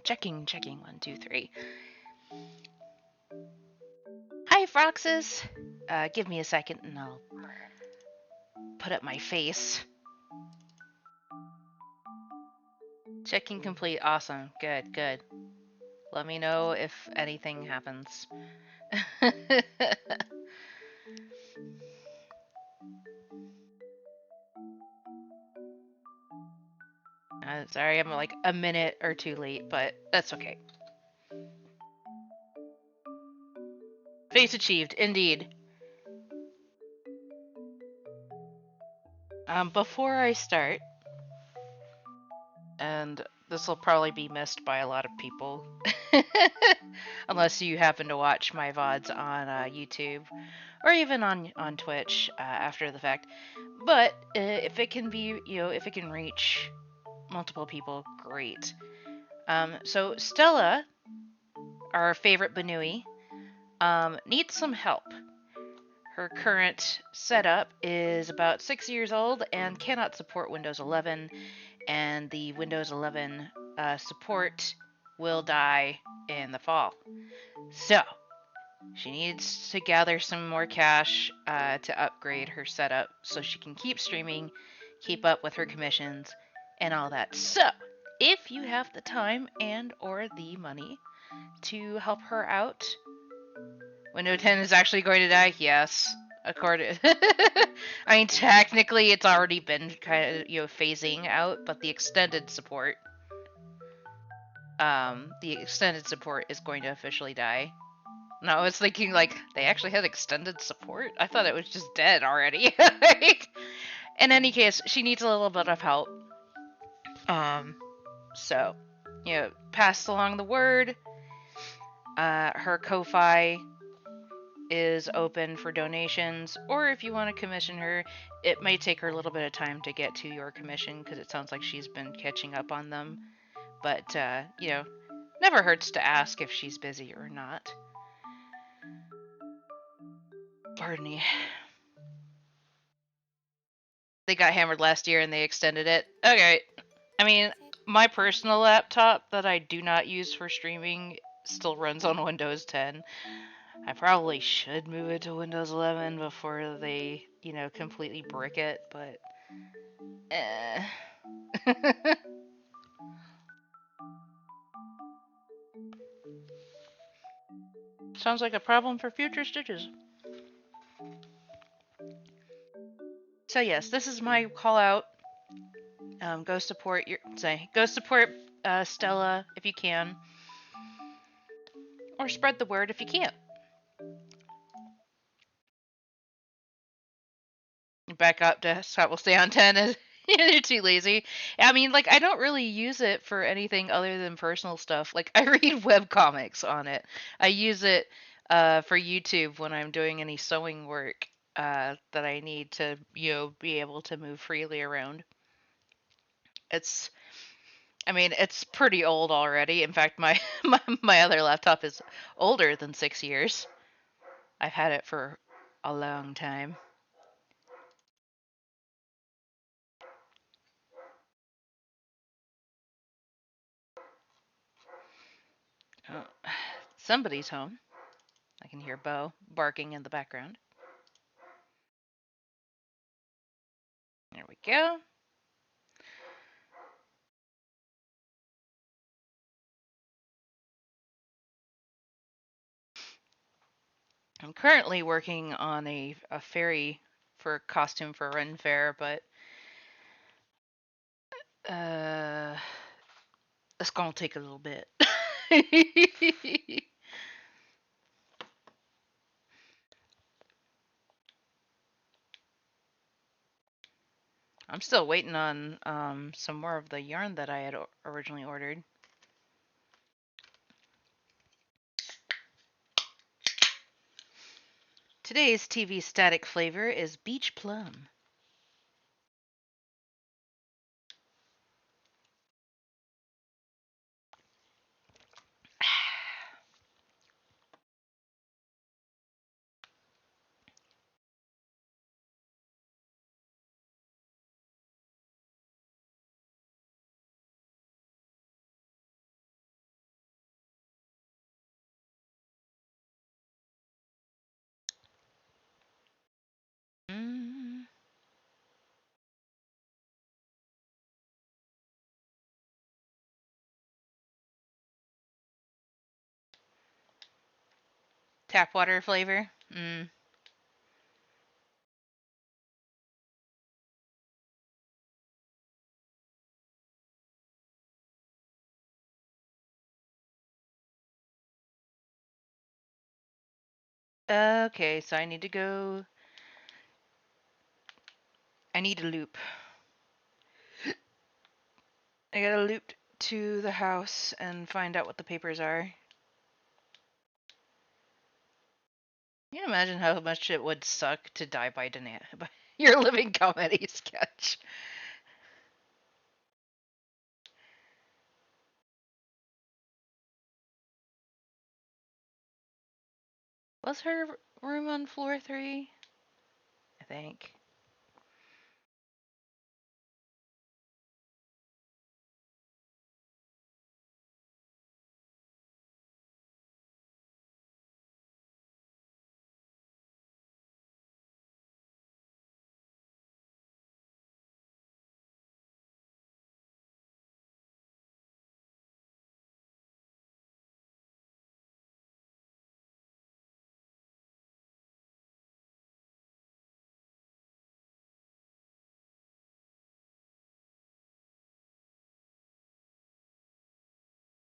Checking, 1, 2, 3. Hi, Froxus. Give me a second and I'll put up my face. Checking complete. Awesome. Good. Let me know if anything happens. Sorry, I'm like a minute or two late, but that's okay. Face achieved, indeed. Before I start, and this will probably be missed by a lot of people, unless you happen to watch my VODs on YouTube or even on Twitch after the fact. But if it can be, if it can reach multiple people, great. So Stella, our favorite Banui, needs some help. Her current setup is about 6 years old and cannot support Windows 11, and the Windows 11 support will die in the fall. So, she needs to gather some more cash to upgrade her setup so she can keep streaming, keep up with her commissions, and all that. So, if you have the time and or the money to help her out, Windows 10 is actually going to die. Yes, according. I mean, technically, it's already been kind of phasing out, but the extended support is going to officially die. No, I was thinking like they actually had extended support. I thought it was just dead already. In any case, she needs a little bit of help. So, pass along the word. Her Ko-fi is open for donations, or if you want to commission her, it may take her a little bit of time to get to your commission because it sounds like she's been catching up on them. But, never hurts to ask if she's busy or not. Pardon me. They got hammered last year and they extended it. Okay. I mean, my personal laptop that I do not use for streaming still runs on Windows 10. I probably should move it to Windows 11 before they, completely brick it, but Sounds like a problem for future stitches. So yes, this is my call out. Go support Stella if you can, or spread the word if you can't. Back up desktop will stay on 10 and you're too lazy. I mean, like, I don't really use it for anything other than personal stuff. Like, I read webcomics on it. I use it for YouTube when I'm doing any sewing work that I need to, be able to move freely around. It's I mean, it's pretty old already. In fact, my other laptop is older than 6 years. I've had it for a long time. Oh, somebody's home. I can hear Bo barking in the background. There we go. I'm currently working on a fairy for costume for Ren Fair, but uh, it's gonna take a little bit. I'm still waiting on some more of the yarn that I had originally ordered. Today's TV static flavor is beach plum. Tap water flavor. Mm. Okay, so I need to go. I need a loop. I gotta loop to the house and find out what the papers are. Can you imagine how much it would suck to die by your living comedy sketch? Was her room on floor 3? I think.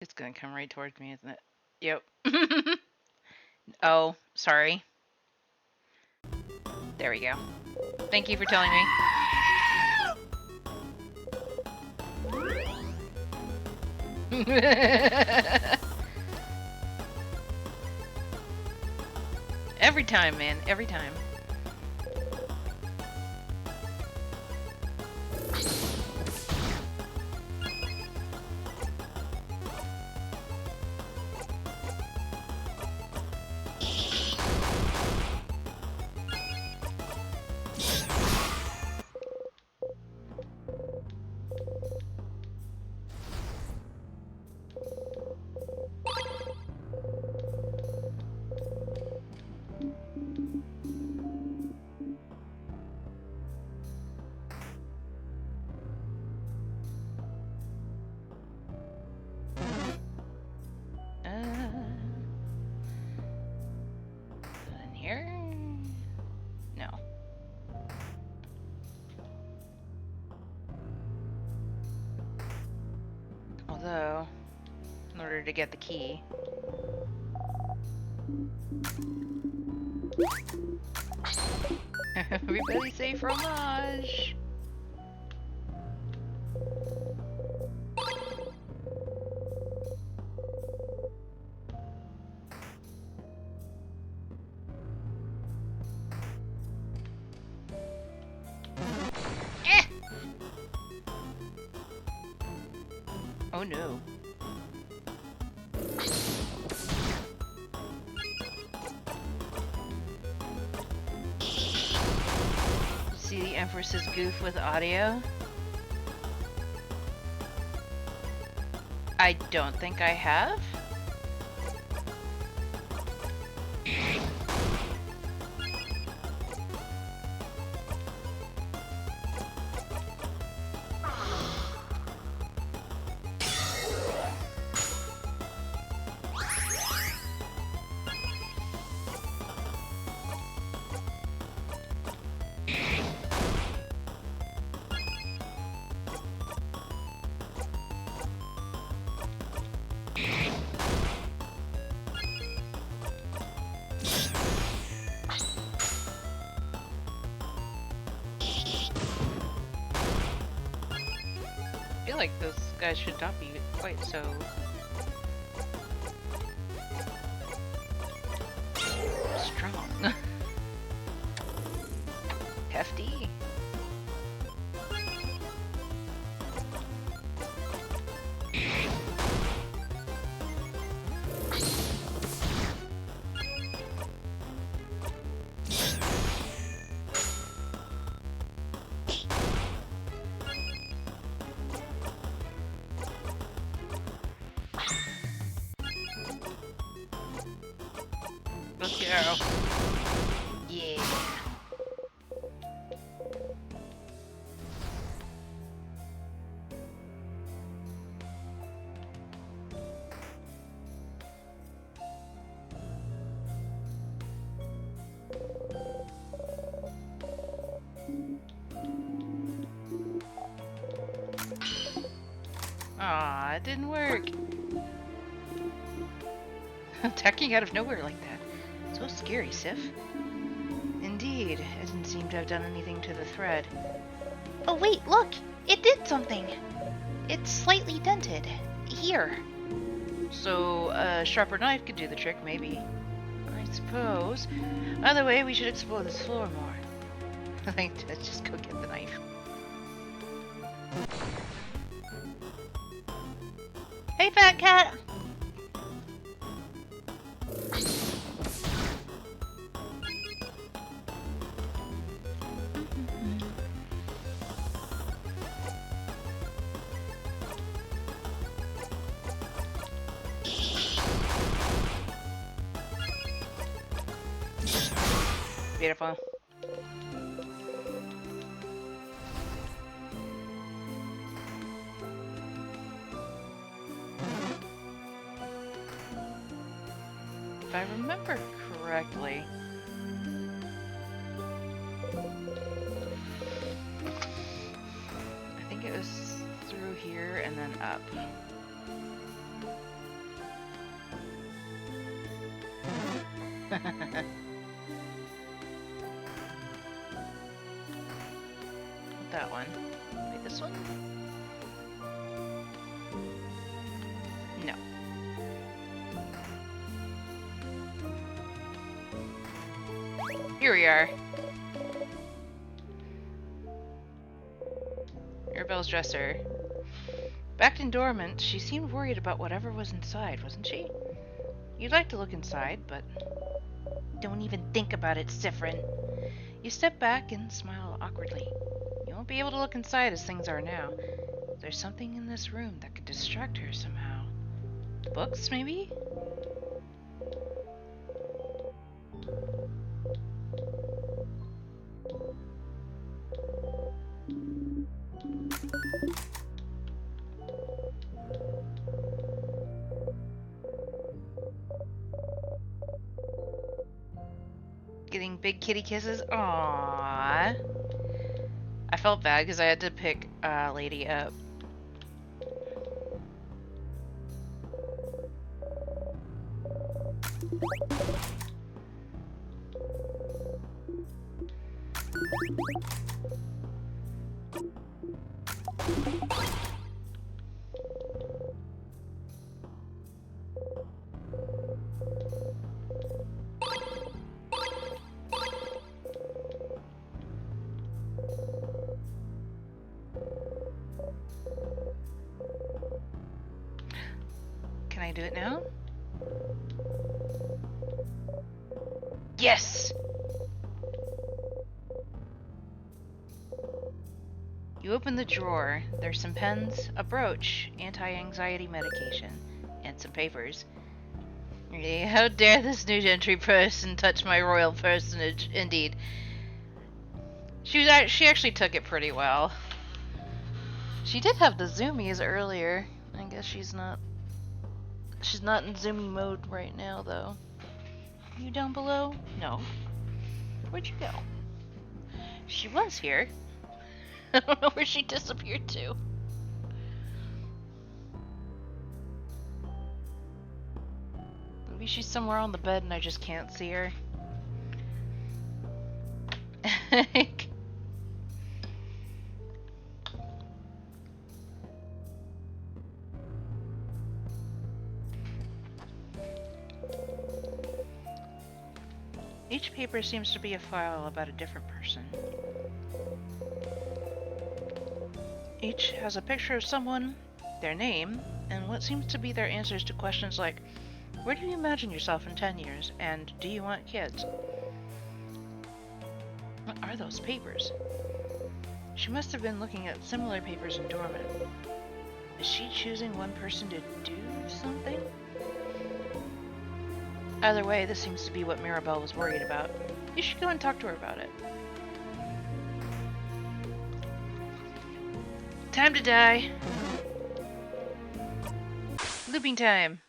It's gonna come right towards me, isn't it? Yep. Oh, sorry. There we go. Thank you for telling me. Every time, man. Every time. In here? No. Although, in order to get the key. Everybody say fromage! Eh! Oh no. See the Empress's goof with audio? I don't think I have. I feel like those guys should not be quite so strong. Hefty. Let's go. Yeah. Aw, it didn't work. Attacking out of nowhere like that. So scary, Sif. Indeed, it didn't seem to have done anything to the thread. Oh wait, look! It did something! It's slightly dented. Here. So, a sharper knife could do the trick, maybe. I suppose. Either way, we should explore this floor more. I think let's just go get the knife. Hey, fat cat! Beautiful. If I remember correctly, I think it was through here and then up. That one. Wait, this one? No. Here we are. Mirabelle's dresser. Back in dormant, she seemed worried about whatever was inside, wasn't she? You'd like to look inside, but... Don't even think about it, Siffrin. You step back and smile awkwardly. You won't be able to look inside as things are now. There's something in this room that could distract her somehow. Books, maybe? Getting big kitty kisses? Aww. I felt bad because I had to pick Lady up. Can I do it now? Yes! You open the drawer. There's some pens, a brooch, anti-anxiety medication, and some papers. How dare this new gentry person touch my royal personage? Indeed. She actually took it pretty well. She did have the zoomies earlier. I guess she's not in zoomie mode right now, though. You down below? No. Where'd you go? She was here. I don't know where she disappeared to. Maybe she's somewhere on the bed and I just can't see her. Each paper seems to be a file about a different person. Each has a picture of someone, their name, and what seems to be their answers to questions like, where do you imagine yourself in 10 years, and do you want kids? What are those papers? She must have been looking at similar papers in dormant. Is she choosing one person to do something? Either way, this seems to be what Mirabelle was worried about. You should go and talk to her about it. Time to die. Looping time.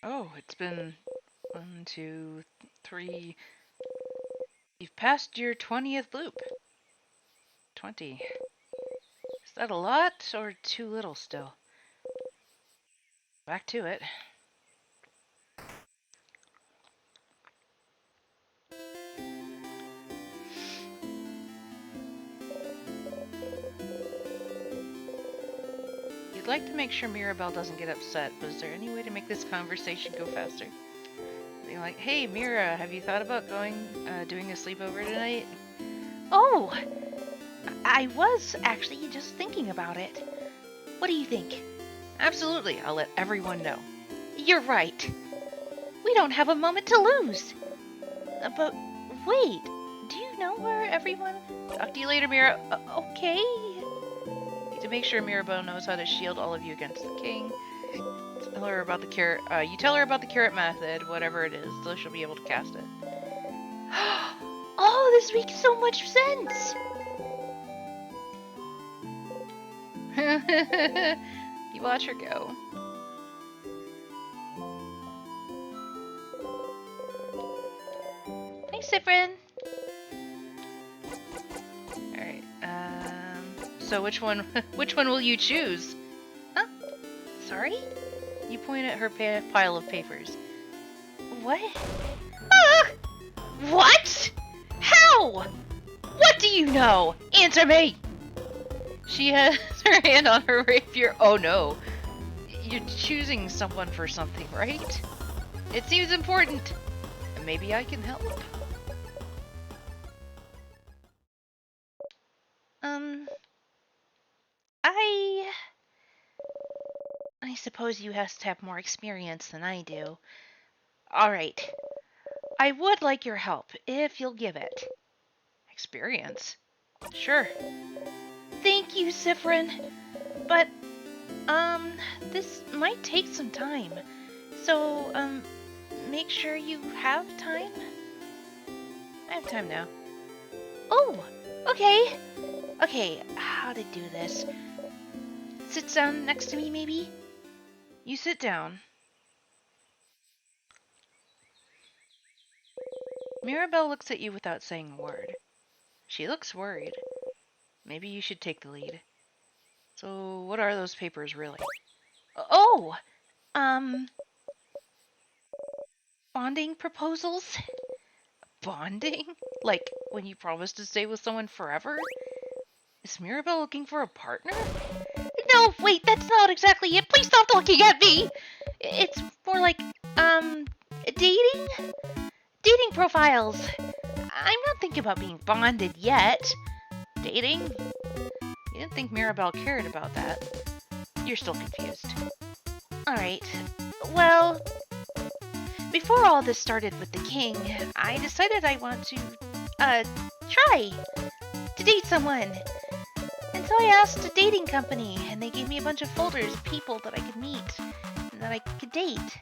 Oh, it's been 1, 2, 3. You've passed your 20th loop. 20. Is that a lot or too little still? Back to it. You'd like to make sure Mirabelle doesn't get upset, but is there any way to make this conversation go faster? Being like, hey Mira, have you thought about doing a sleepover tonight? Oh, I was actually just thinking about it. What do you think? Absolutely, I'll let everyone know. You're right. We don't have a moment to lose. But wait, do you know where everyone... Talk to you later, Mira. Okay. Need to make sure Mirabelle knows how to shield all of you against the king. Tell her about the carrot. You tell her about the carrot method, whatever it is, so she'll be able to cast it. Oh, this makes so much sense. You watch her go. Thanks, Cyprin. Alright, so which one will you choose? Huh? Sorry? You point at her pile of papers. What? Ah! What? How? What do you know? Answer me! She has her hand on her rapier. Oh no. You're choosing someone for something, right? It seems important. Maybe I can help. I suppose you have to have more experience than I do. Alright. I would like your help, if you'll give it. Experience? Sure. Thank you, Cyprin. But, this might take some time. So, make sure you have time? I have time now. Oh, okay. Okay, how to do this? Sit down next to me, maybe? You sit down. Mirabelle looks at you without saying a word. She looks worried. Maybe you should take the lead. So, what are those papers really? Oh, bonding proposals? Bonding? Like when you promise to stay with someone forever? Is Mirabelle looking for a partner? No, wait, that's not exactly it. Please stop looking at me. It's more like, dating? Dating profiles. I'm not thinking about being bonded yet. Dating? You didn't think Mirabelle cared about that. You're still confused. Alright. Well, before all this started with the king, I decided I want to, try to date someone. And so I asked a dating company, and they gave me a bunch of folders of people that I could meet and that I could date.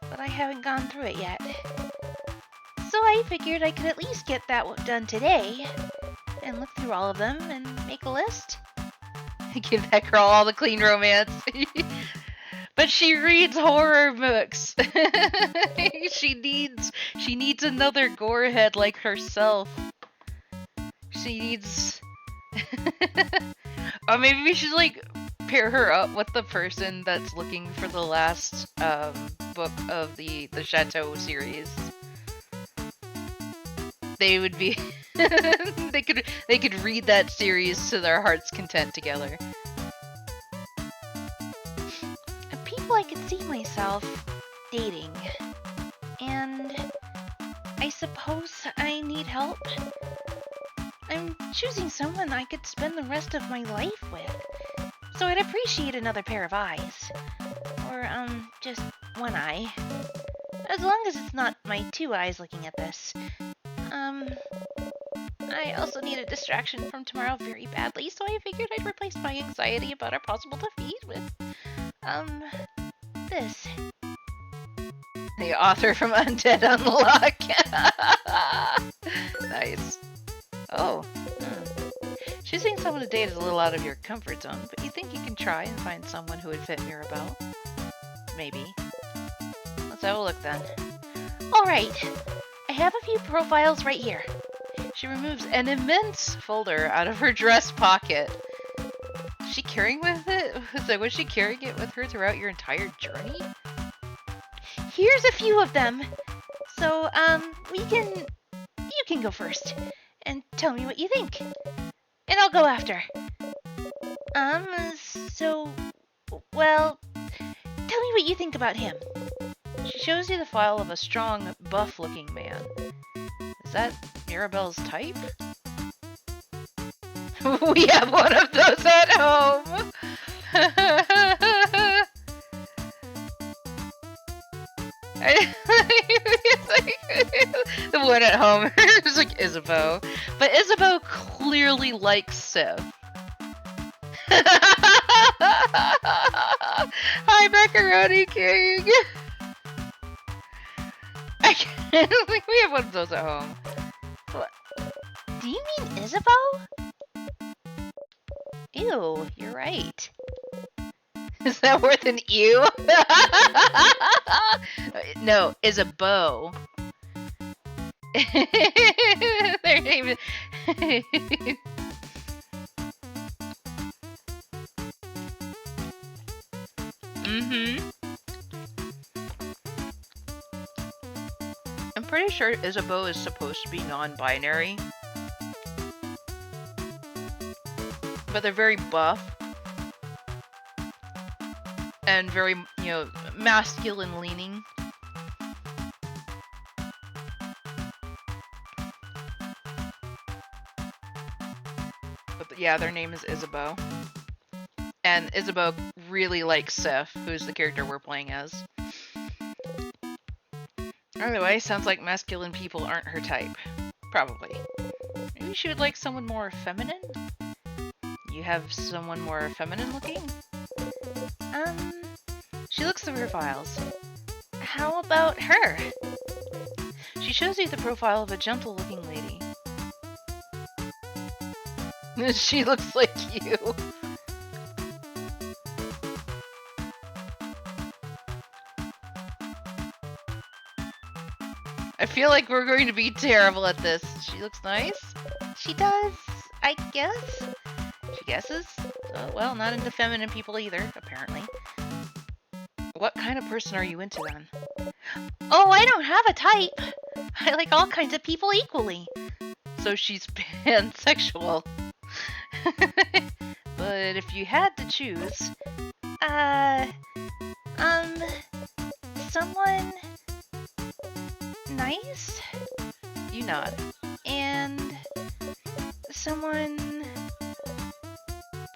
But I haven't gone through it yet. So I figured I could at least get that done today and look through all of them and make a list. Give that girl all the clean romance. But she reads horror books. She needs another gorehead like herself. She needs... Or maybe we should like pair her up with the person that's looking for the last book of the Chateau series. They would be they could read that series to their heart's content together. People I could see myself dating. And I suppose I need help. I'm choosing someone I could spend the rest of my life with. So I'd appreciate another pair of eyes. Or, just one eye. As long as it's not my two eyes looking at this. I also need a distraction from tomorrow very badly, so I figured I'd replace my anxiety about our possible defeat with, this. The author from Undead Unluck. Nice. Oh. Choosing someone to date is a little out of your comfort zone, but you think you can try and find someone who would fit Mirabelle? Maybe. have a look then. Alright, I have a few profiles right here. She removes an immense folder out of her dress pocket. Is she carrying with it? Was she carrying it with her throughout your entire journey? Here's a few of them. So, you can go first and tell me what you think. And I'll go after. Well, tell me what you think about him. She shows you the file of a strong, buff-looking man. Is that Mirabelle's type? We have one of those at home! The one at home is like Isabeau. But Isabeau clearly likes Sif. Hi, Macaroni King! I can't think we have one of those at home. What? Do you mean Isabeau? Ew, you're right. Is that worth an ew? No, Isabeau. Their name is... I'm pretty sure Isabeau is supposed to be non-binary. But they're very buff. And very, masculine leaning. But yeah, their name is Isabeau. And Isabeau really likes Sif, who's the character we're playing as. Anyway, sounds like masculine people aren't her type. Probably. Maybe she would like someone more feminine? You have someone more feminine looking? She looks through her files. How about her? She shows you the profile of a gentle-looking lady. She looks like you. I feel like we're going to be terrible at this. She looks nice. She does, I guess. She guesses? Well, not into feminine people either, apparently. What kind of person are you into then? Oh, I don't have a type. I like all kinds of people equally. So she's pansexual. But if you had to choose... Someone... nice? You nod. And... someone...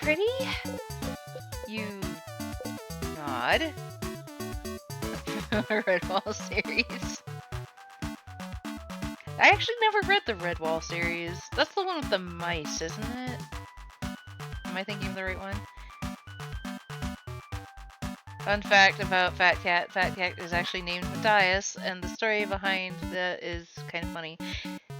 pretty? You... nod. Redwall series. I actually never read the Redwall series. That's the one with the mice, isn't it? Am I thinking of the right one? Fun fact about Fat Cat. Fat Cat is actually named Matthias, and the story behind that is kind of funny.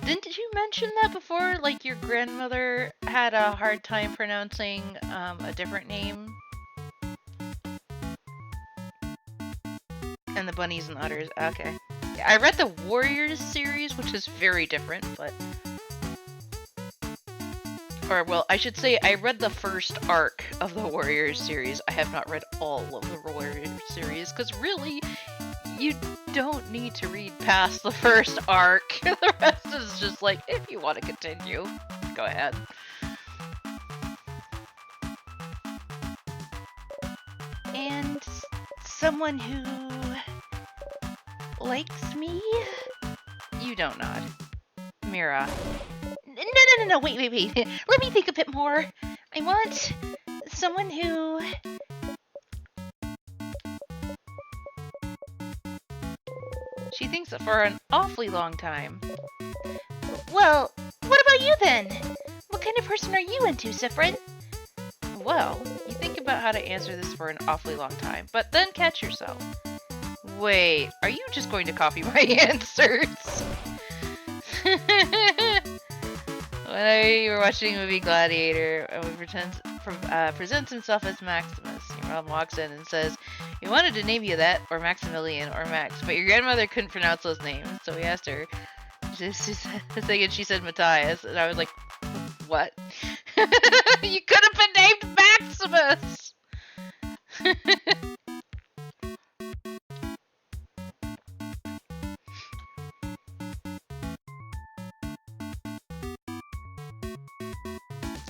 Didn't you mention that before? Like your grandmother had a hard time pronouncing a different name? And the bunnies and otters. Okay. Yeah, I read the Warriors series, which is very different, but... Or, well, I should say I read the first arc of the Warriors series. I have not read all of the Warriors series, because really, you don't need to read past the first arc. The rest is just like, if you want to continue, go ahead. And someone who likes me? You don't nod. Mira. No, wait. Let me think a bit more. I want someone who... She thinks it for an awfully long time. Well, what about you then? What kind of person are you into, Siffrin? Well, you think about how to answer this for an awfully long time, but then catch yourself. Wait, are you just going to copy my answers? When you were watching the movie Gladiator, presents himself as Maximus. Your mom walks in and says, We wanted to name you that, or Maximilian, or Max, but your grandmother couldn't pronounce those names, so we asked her. She said Matthias, and I was like, what? You could have been named Maximus!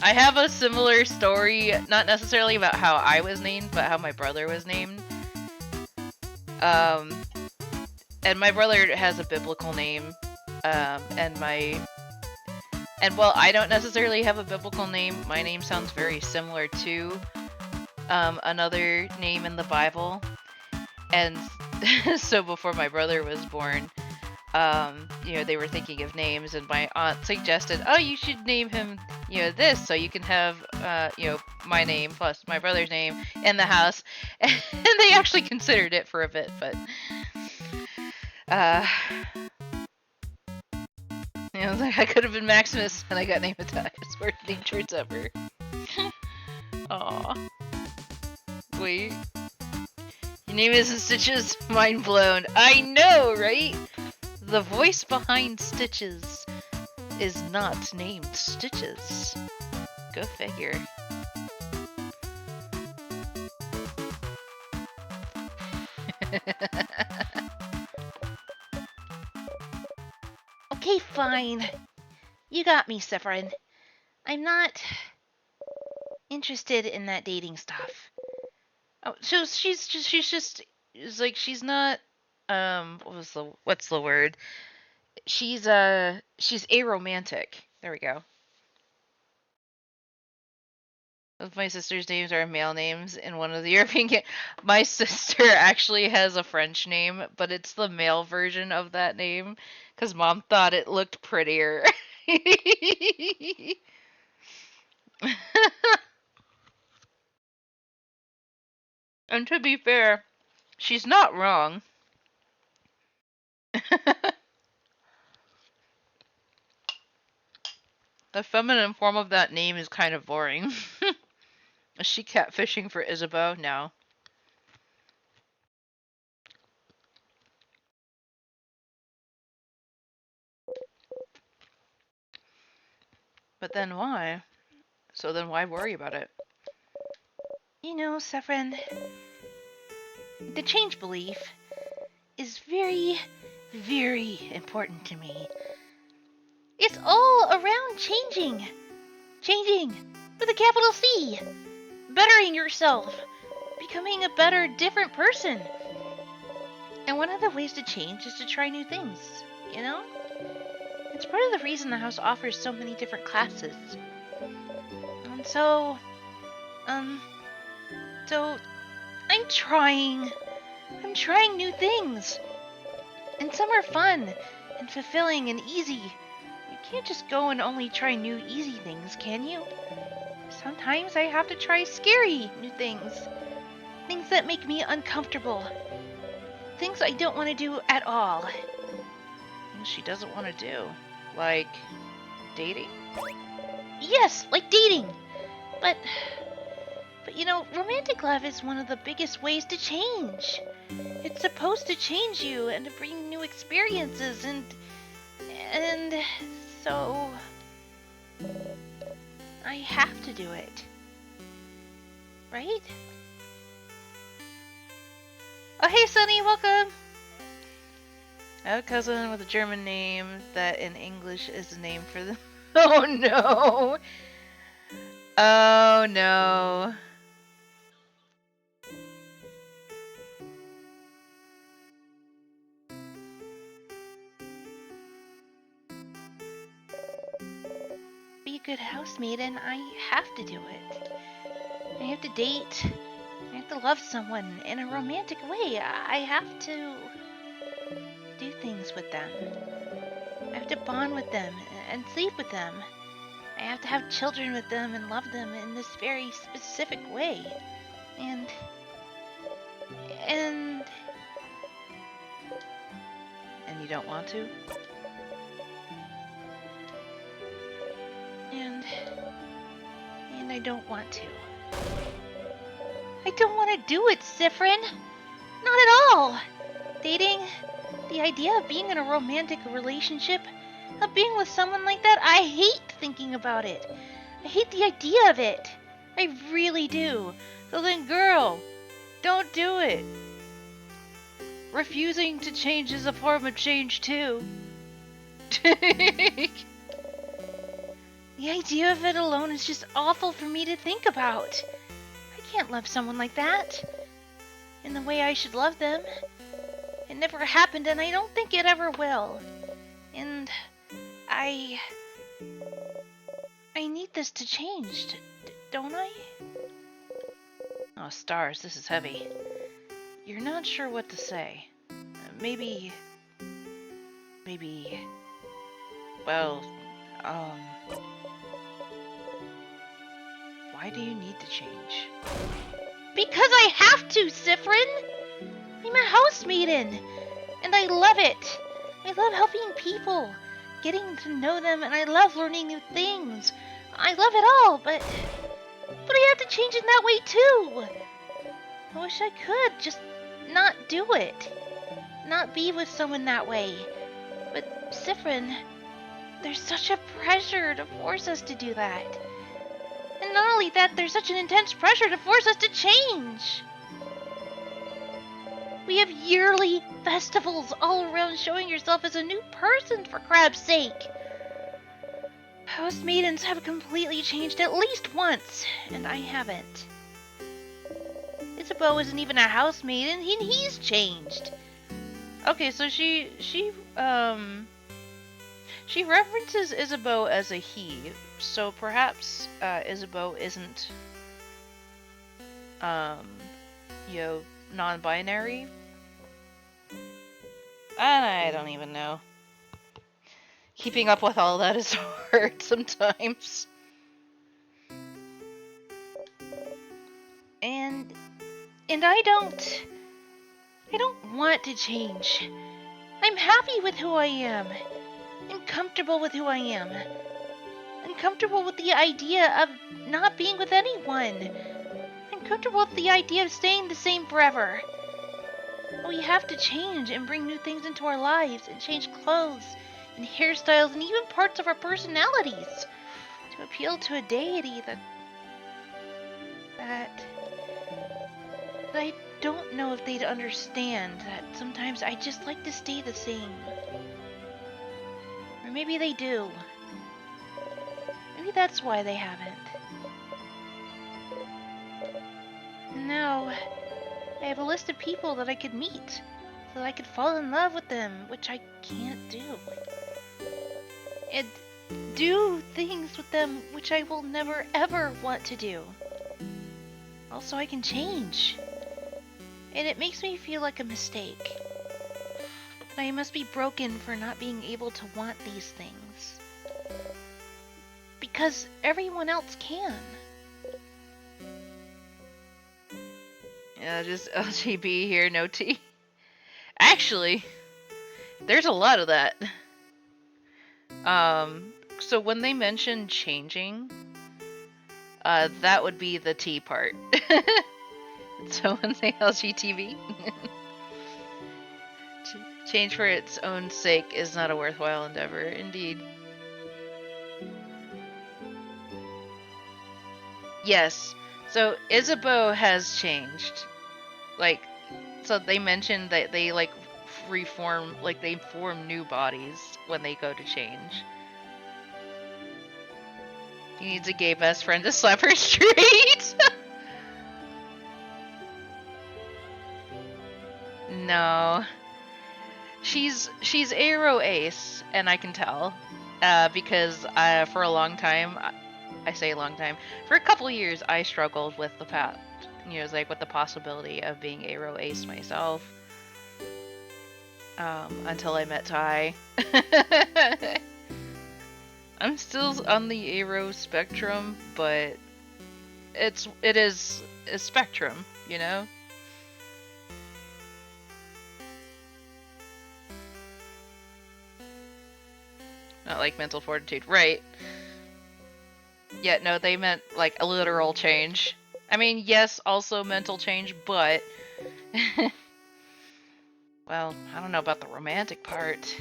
I have a similar story, not necessarily about how I was named, but how my brother was named. And my brother has a biblical name, and while I don't necessarily have a biblical name, my name sounds very similar to another name in the Bible. And so before my brother was born, you know, they were thinking of names, and my aunt suggested, oh, you should name him, you know, this, so you can have, you know, my name plus my brother's name in the house. And they actually considered it for a bit, but, you know, like I could have been Maximus, and I got named Matthias. Worst name choice ever. Aw. Wait. Your name isn't Stitches? Mind blown. I know, right? The voice behind Stitches is not named Stitches. Go figure. Okay, fine. You got me, Severin. I'm not interested in that dating stuff. Oh, so she's just like she's not what's the word? She's aromantic. There we go. Both my sister's names are male names in one of the European my sister actually has a French name, but it's the male version of that name because mom thought it looked prettier. And to be fair, she's not wrong. The feminine form of that name is kind of boring. Is she catfishing for Isabeau? No. But then why? So then why worry about it? You know, Severin, the change belief is very, very important to me. It's all around changing. Changing with a capital C. Bettering yourself. Becoming a better, different person. And one of the ways to change is to try new things, you know? It's part of the reason the house offers so many different classes. And so I'm trying new things. And some are fun and fulfilling and easy. You can't just go and only try new easy things, can you? Sometimes I have to try scary new things. Things that make me uncomfortable. Things I don't want to do at all. Things she doesn't want to do. Like dating? Yes, like dating. But you know, romantic love is one of the biggest ways to change. It's supposed to change you and to bring new experiences and so I have to do it. Right? Oh, hey, Sunny, welcome! I have a cousin with a German name that in English is the name for the... Oh, no! Oh, no. Be a good housemaid, and I have to do it. I have to date. I have to love someone in a romantic way. I have to do things with them. I have to bond with them and sleep with them. I have to have children with them and love them in this very specific way. And you don't want to? And I don't want to. I don't want to do it, Sifrin. Not at all. Dating, the idea of being in a romantic relationship, of being with someone like that, I hate thinking about it. I hate the idea of it. I really do. So then, girl, don't do it. Refusing to change is a form of change, too. The idea of it alone is just awful for me to think about. I can't love someone like that in the way I should love them. It never happened, and I don't think it ever will. And I need this to change, don't I? Oh, stars, this is heavy. You're not sure what to say. Maybe, well, why do you need to change? Because I have to, Sifrin! I'm a house maiden, and I love it. I love helping people, getting to know them, and I love learning new things. I love it all, but I have to change in that way too. I wish I could just not do it. Not be with someone that way. But Sifrin, there's such a pressure to force us to do that. And not only that, there's such an intense pressure to force us to change. We have yearly festivals all around showing yourself as a new person, for crab's sake. House maidens have completely changed at least once, and I haven't. Isabeau isn't even a house maiden, he's changed. Okay, so she references Isabeau as a he, so perhaps Isabeau isn't non-binary. And I don't even know. Keeping up with all that is hard sometimes. And I don't want to change. I'm happy with who I am. I'm comfortable with who I am. I'm comfortable with the idea of not being with anyone. I'm comfortable with the idea of staying the same forever. We have to change and bring new things into our lives and change clothes and hairstyles and even parts of our personalities to appeal to a deity that I don't know if they'd understand that sometimes I just like to stay the same. Or maybe they do. Maybe that's why they haven't. And now, I have a list of people that I could meet, so that I could fall in love with them, which I can't do. And do things with them which I will never ever want to do. Also, I can change. And it makes me feel like a mistake. That I must be broken for not being able to want these things. Because everyone else can. Yeah, just LGB here, no T. Actually, there's a lot of that. So when they mention changing, that would be the T part. So when they LGTB, change for its own sake is not a worthwhile endeavor, indeed. Yes, so Isabeau has changed. Like, so they mentioned that they like reform, like they form new bodies when they go to change. He needs a gay best friend to slap her straight. No. She's Aero Ace, and I can tell. Because for a long time, I say a long time, for a couple years I struggled with the path, like with the possibility of being Aero Ace myself. Until I met Ty. I'm still on the Aero spectrum, but it is a spectrum, you know? Not like mental fortitude, right? Yeah, no, they meant like a literal change. I mean, yes, also mental change, but well, I don't know about the romantic part.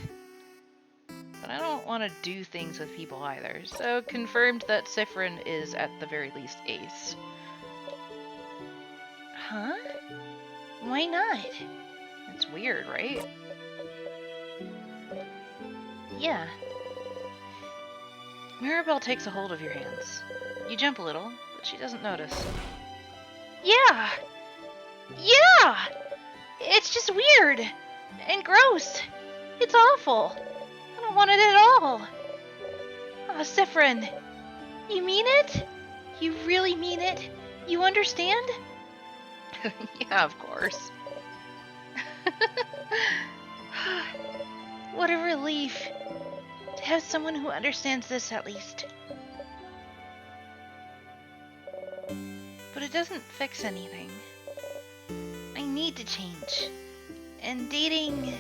But I don't want to do things with people either, so confirmed that Sifrin is at the very least ace. Huh? Why not? It's weird, right? Yeah. Mirabelle takes a hold of your hands. You jump a little, but she doesn't notice. Yeah! Yeah! It's just weird! And gross! It's awful! I don't want it at all! Oh, Sifrin! You mean it? You really mean it? You understand? Yeah, of course. What a relief. To have someone who understands this at least. But it doesn't fix anything. I need to change. And dating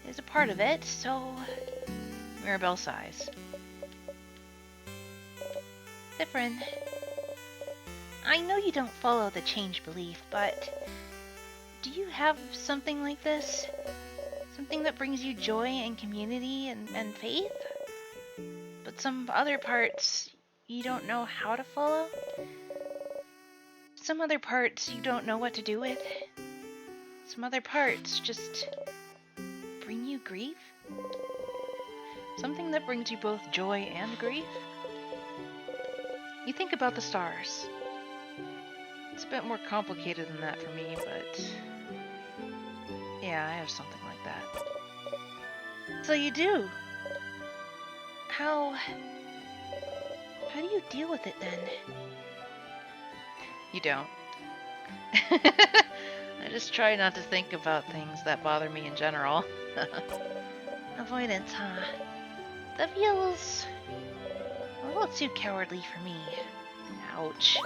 is a part of it, so... Mirabelle sighs. Sifrin, I know you don't follow the change belief, but do you have something like this? Something that brings you joy and community and faith? But some other parts you don't know how to follow? Some other parts you don't know what to do with? Some other parts just bring you grief? Something that brings you both joy and grief? You think about the stars. It's a bit more complicated than that for me, but... yeah, I have something like that. So you do? How do you deal with it then? You don't. I just try not to think about things that bother me in general. Avoidance, huh? That feels a little too cowardly for me. Ouch.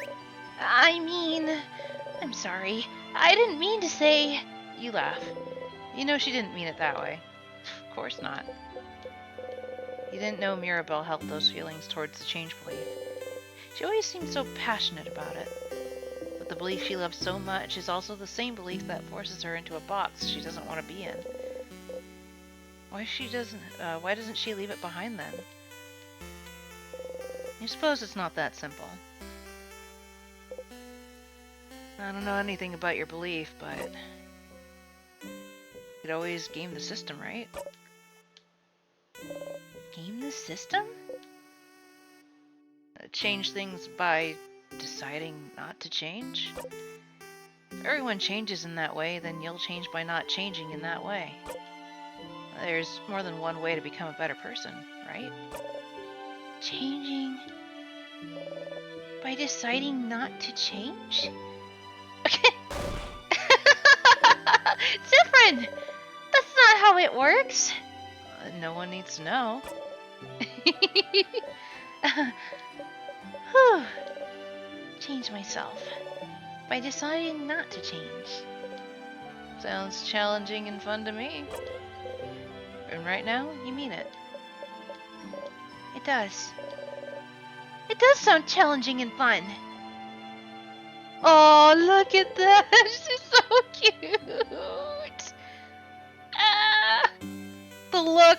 I mean, I'm sorry. I didn't mean to say... You laugh. You know she didn't mean it that way. Of course not. You didn't know Mirabelle held those feelings towards the change belief. She always seemed so passionate about it. But the belief she loves so much is also the same belief that forces her into a box she doesn't want to be in. Why doesn't she leave it behind then? I suppose it's not that simple. I don't know anything about your belief, but you could always game the system, right? Game the system? Change things by deciding not to change? If everyone changes in that way, then you'll change by not changing in that way. There's more than one way to become a better person, right? Changing by deciding not to change? Sifrin! That's not how it works! No one needs to know. Whew. Change myself by deciding not to change. Sounds challenging and fun to me. And right now, you mean it. It does. It does sound challenging and fun. Oh, look at that! She's so cute! Ah! The look!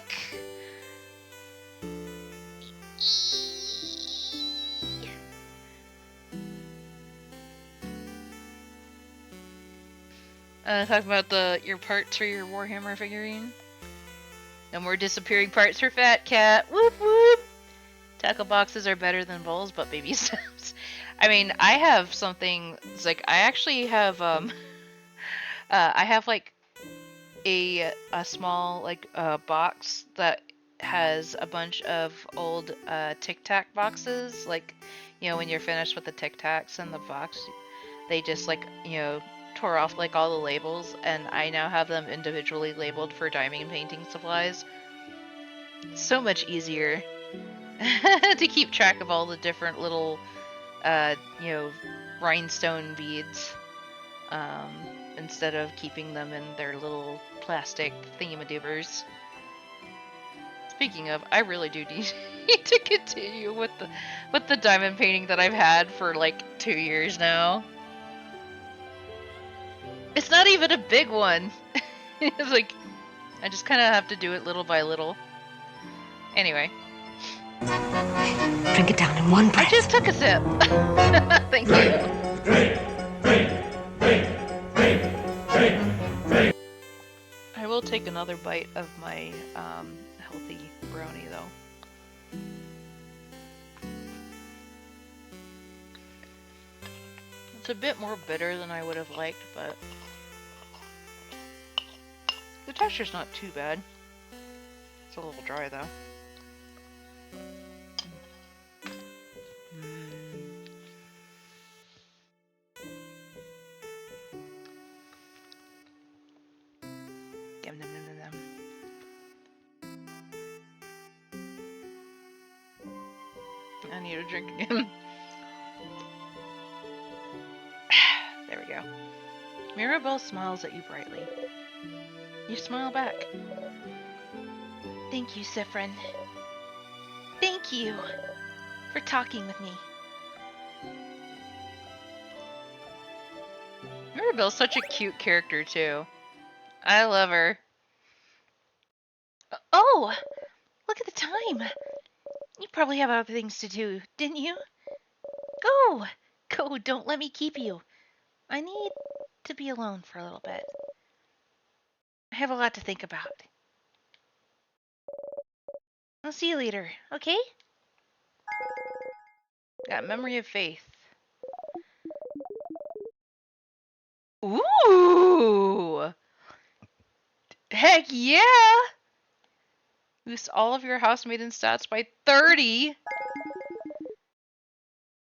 Talking about your parts for your Warhammer figurine. No more disappearing parts for Fat Cat. Whoop whoop! Tackle boxes are better than bowls, but baby steps. I mean, I have something. It's like I actually have I have like a small like box that has a bunch of old Tic Tac boxes. Like, you know, when you're finished with the Tic Tacs in the box, they just like, you know, tore off like all the labels, and I now have them individually labeled for diamond painting supplies. So much easier to keep track of all the different little you know, rhinestone beads, instead of keeping them in their little plastic thingamadoobers. It's Speaking of, I really do need to continue with the diamond painting that I've had for like 2 years now. It's not even a big one. It's like I just kind of have to do it little by little. Anyway. Drink it down in one breath. I just took a sip. Thank you. I will take another bite of my healthy brownie though. It's a bit more bitter than I would have liked, but the texture's not too bad. It's a little dry though. Yum, yum, yum, yum, yum. I need a drink again. There we go. Mirabelle smiles at you brightly. You smile back. Thank you, Siffrin. Thank you for talking with me. Mirabelle's such a cute character too. I love her. Oh, look at the time. You probably have other things to do, didn't you? Go! Go, don't let me keep you. I need to be alone for a little bit. I have a lot to think about. I'll see you later, okay? Got Memory of Faith. Ooh! Heck yeah! Boost all of your housemaiden stats by 30!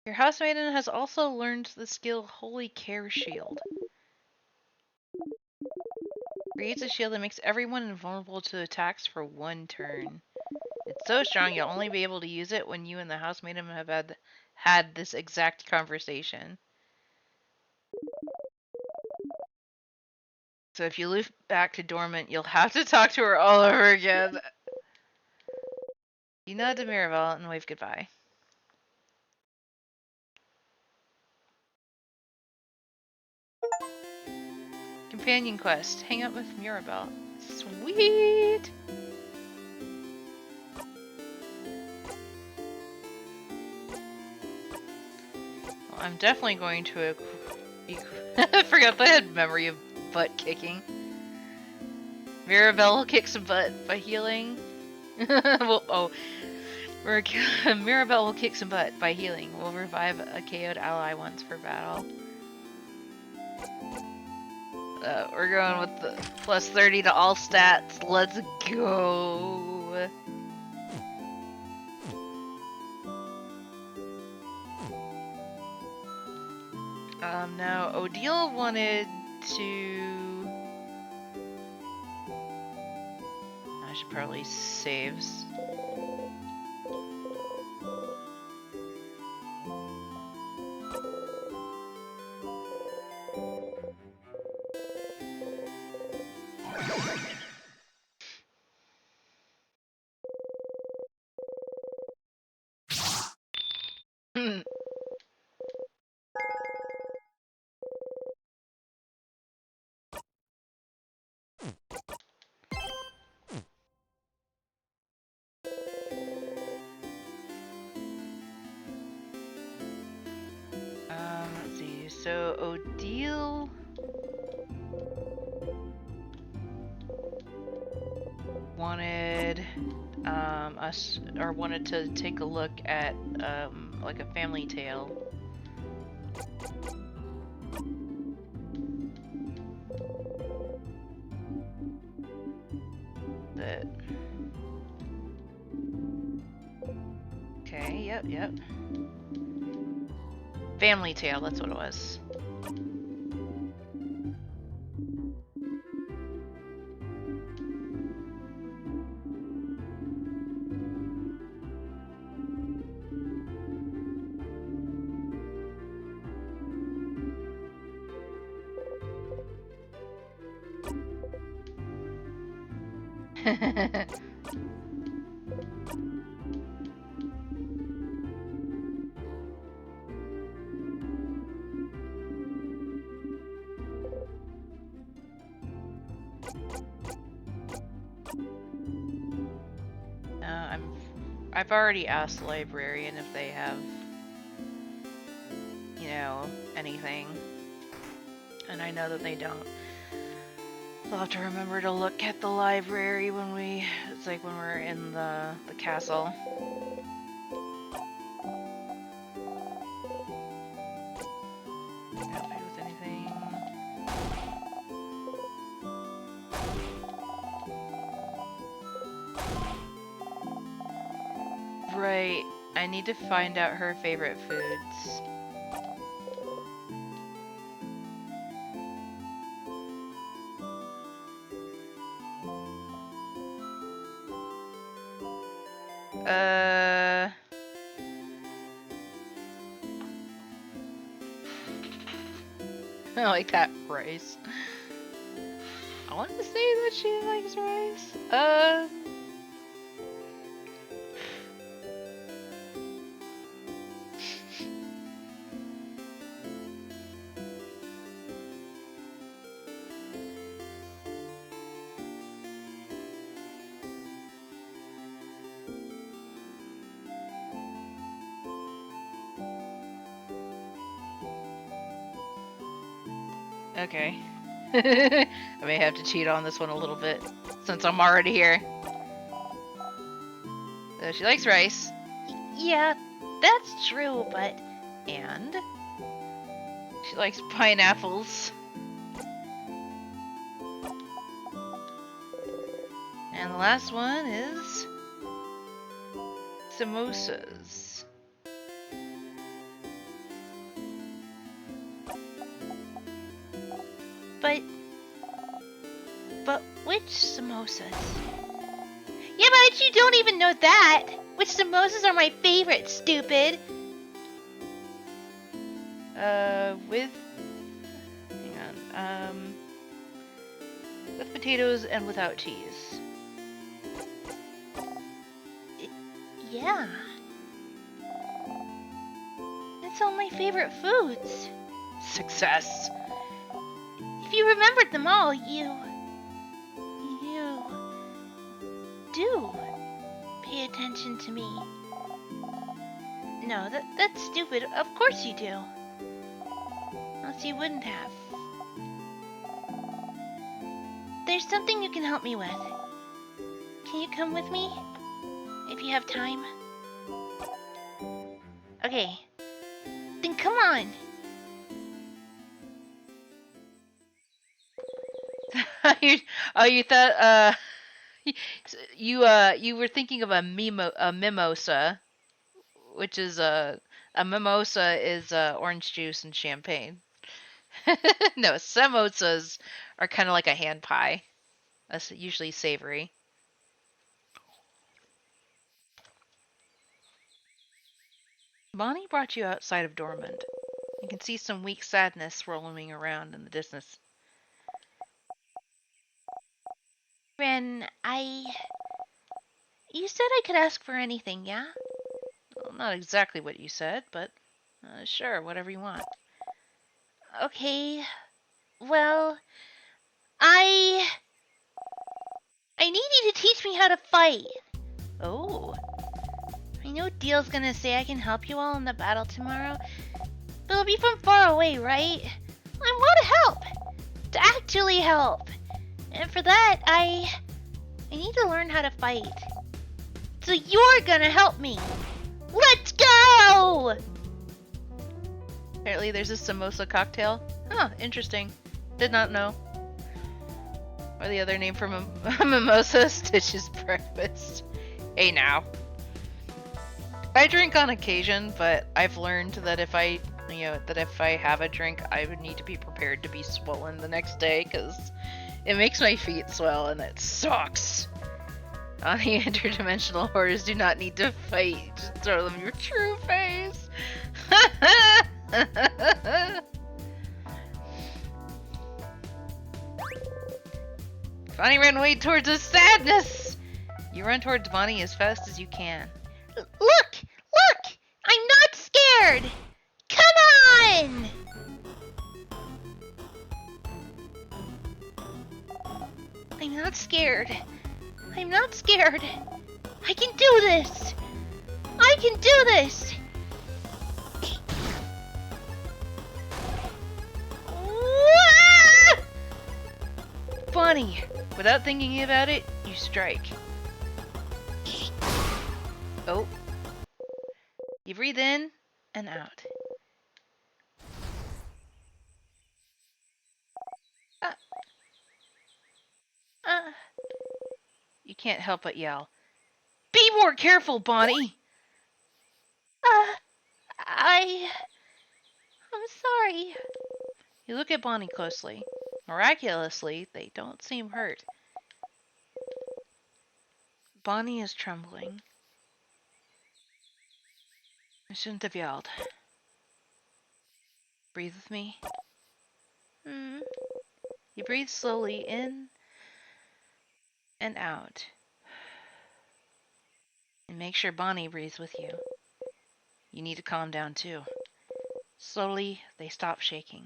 Your housemaiden has also learned the skill Holy Care Shield. Creates a shield that makes everyone invulnerable to attacks for 1 turn. It's so strong you'll only be able to use it when you and the housemaiden have had this exact conversation. So if you loop back to dormant, you'll have to talk to her all over again. You nod to Mirabelle and wave goodbye. Companion quest. Hang out with Mirabelle. Sweet! Well, I'm definitely going to... I forgot that I had Memory of butt kicking. Mirabelle will kick some butt by healing. Well, Mirabelle will kick some butt by healing. We'll revive a KO'd ally once per battle. We're going with the plus 30 to all stats. Let's go. Now Odile wanted to... I should probably save. Let's see. So Odile wanted wanted to take a look at like a family tale. That. Okay. Yep. Family tale. That's what it was. I've already asked the librarian if they have, you know, anything, and I know that they don't. I'll have to remember to look at the library when it's like when we're in the castle. Happy with anything? Right, I need to find out her favorite foods. I like that rice. I want to say that she likes rice. Okay. I may have to cheat on this one a little bit, since I'm already here. So she likes rice. Yeah, that's true, but... And? She likes pineapples. And the last one is... samosas. But which samosas? Yeah, but you don't even know that! Which samosas are my favorite, stupid? With... hang on, with potatoes and without cheese. Yeah. That's all my favorite foods. Success! If you remembered them all, you do pay attention to me. No, that's stupid. Of course you do. Else you wouldn't have. There's something you can help me with. Can you come with me? If you have time. Okay. Then come on. you thought you were thinking of a mimosa, which is a mimosa is orange juice and champagne. No, samosas are kind of like a hand pie. That's usually savory. Bonnie brought you outside of Dormond. You can see some weak sadness swirling around in the distance. Ren, you said I could ask for anything, yeah? Well, not exactly what you said, but sure, whatever you want. Okay. Well, I need you to teach me how to fight. Oh. I know Deal's gonna say I can help you all in the battle tomorrow, but it'll be from far away, right? I want to help! To actually help! And for that, I need to learn how to fight. So you're gonna help me! Let's go! Apparently there's a samosa cocktail. Huh, interesting. Did not know. Or the other name for mimosa, Stitch's breakfast. Hey now. I drink on occasion, but I've learned that if I have a drink, I would need to be prepared to be swollen the next day, because it makes my feet swell and it sucks. On the interdimensional horrors do not need to fight, just throw them your true face. Bonnie ran away towards his sadness! You run towards Bonnie as fast as you can. Look! I'm not scared! Come on! I'm not scared. I'm not scared. I can do this. I can do this. Bonnie, without thinking about it, you strike. Oh. You breathe in and out. You can't help but yell. Be more careful, Bonnie! I'm sorry. You look at Bonnie closely. Miraculously, they don't seem hurt. Bonnie is trembling. I shouldn't have yelled. Breathe with me. You breathe slowly in and out. And make sure Bonnie breathes with you. You need to calm down too. Slowly, they stop shaking.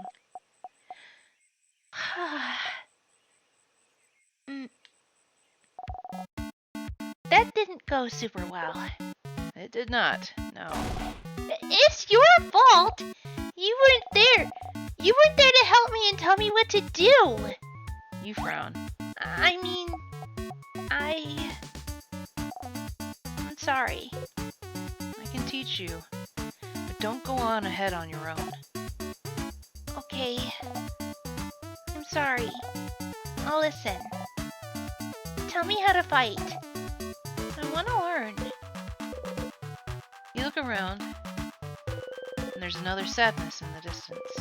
That didn't go super well. It did not, no. It's your fault! You weren't there! You weren't there to help me and tell me what to do! You frown. I'm sorry. I can teach you, but don't go on ahead on your own. Okay. I'm sorry. I'll listen. Tell me how to fight. I want to learn. You look around, and there's another sadness in the distance.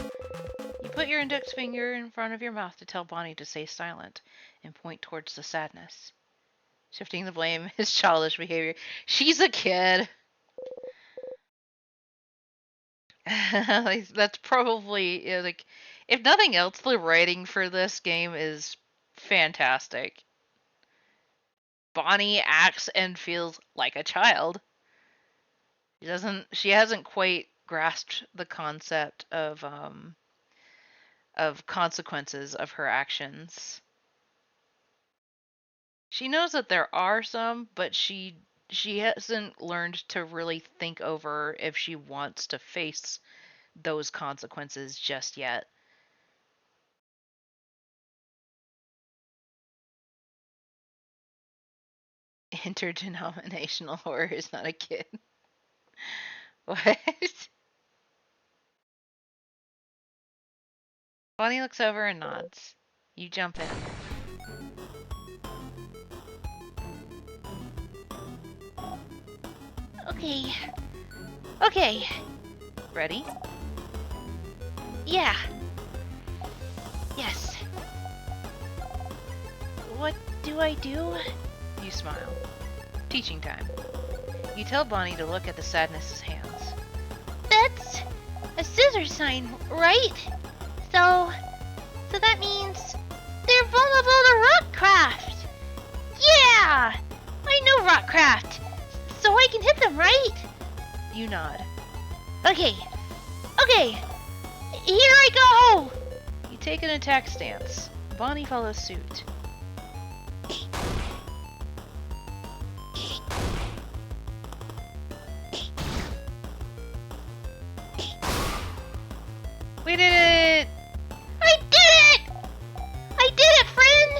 You put your index finger in front of your mouth to tell Bonnie to stay silent and point towards the sadness. Shifting the blame is childish behavior. She's a kid. That's probably, like, if nothing else, the writing for this game is fantastic. Bonnie acts and feels like a child. She hasn't quite grasped the concept of consequences of her actions. She knows that there are some, but she hasn't learned to really think over if she wants to face those consequences just yet. Interdenominational horror is not a kid. What? Bonnie looks over and nods. You jump in. Okay. Ready? Yeah. Yes. What do I do? You smile. Teaching time. You tell Bonnie to look at the sadness's hands. That's a scissor sign, right? So that means they're vulnerable to rockcraft. Yeah! I know rockcraft, so I can hit them, right? You nod. Okay. Here I go! You take an attack stance. Bonnie follows suit. We did it! I did it, friend!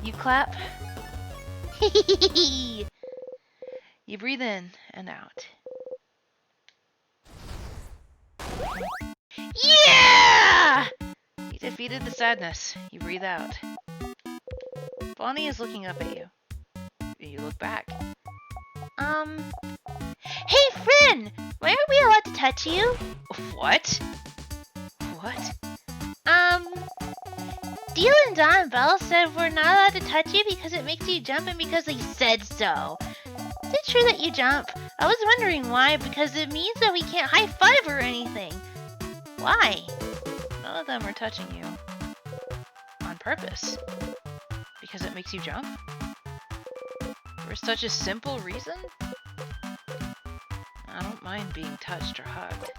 You clap. You breathe in and out. Yeah! You defeated the sadness. You breathe out. Bonnie is looking up at you. You look back. Hey, friend! Why aren't we allowed to touch you? What? What? Deal and Don Bell said we're not allowed to touch you because it makes you jump and because they said so. Is it true that you jump? I was wondering why, because it means that we can't high five or anything. Why? None of them are touching you. On purpose. Because it makes you jump? For such a simple reason? I don't mind being touched or hugged.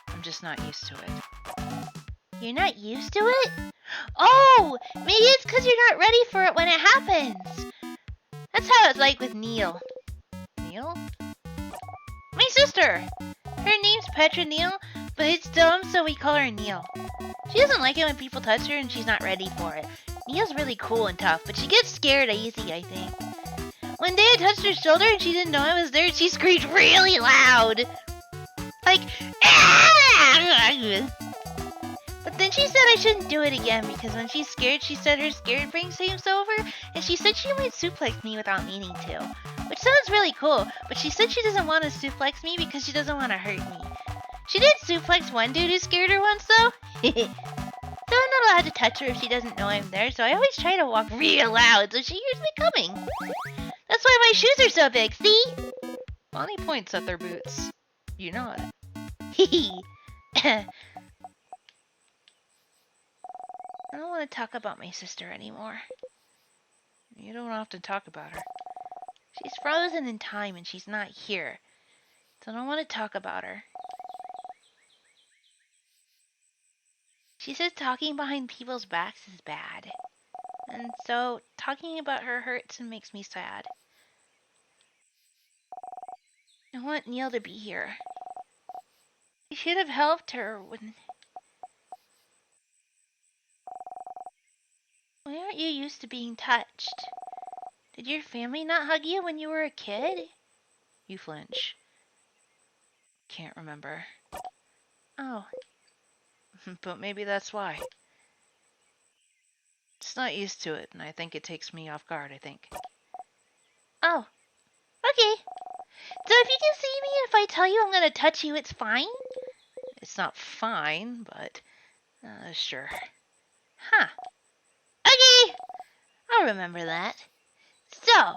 I'm just not used to it. You're not used to it? Oh, maybe it's because you're not ready for it when it happens. That's how it's like with Neil. Neil? My sister. Her name's Petra Neil, but it's dumb, so we call her Neil. She doesn't like it when people touch her and she's not ready for it. Neil's really cool and tough, but she gets scared easy, I think. One day I touched her shoulder and she didn't know I was there and she screamed really loud. Like, ah! But then she said I shouldn't do it again because when she's scared, she said her scared brain seems over, and she said she might suplex me without meaning to. Which sounds really cool, but she said she doesn't want to suplex me because she doesn't want to hurt me. She did suplex one dude who scared her once though. So I'm not allowed to touch her if she doesn't know I'm there, so I always try to walk real loud so she hears me coming. That's why my shoes are so big, see? Bonnie points at their boots. You nod. Hee I don't want to talk about my sister anymore. You don't often talk about her. She's frozen in time and she's not here. So I don't want to talk about her. She says talking behind people's backs is bad. And so talking about her hurts and makes me sad. I want Neil to be here. I should have helped her when... Why aren't you used to being touched? Did your family not hug you when you were a kid? You flinch. Can't remember. Oh. But maybe that's why. Just not used to it, and I think it takes me off guard, I think. Oh. Okay. So if you can see me if I tell you I'm gonna touch you, it's fine? It's not fine, but... sure. Huh. Okay! I'll remember that. So,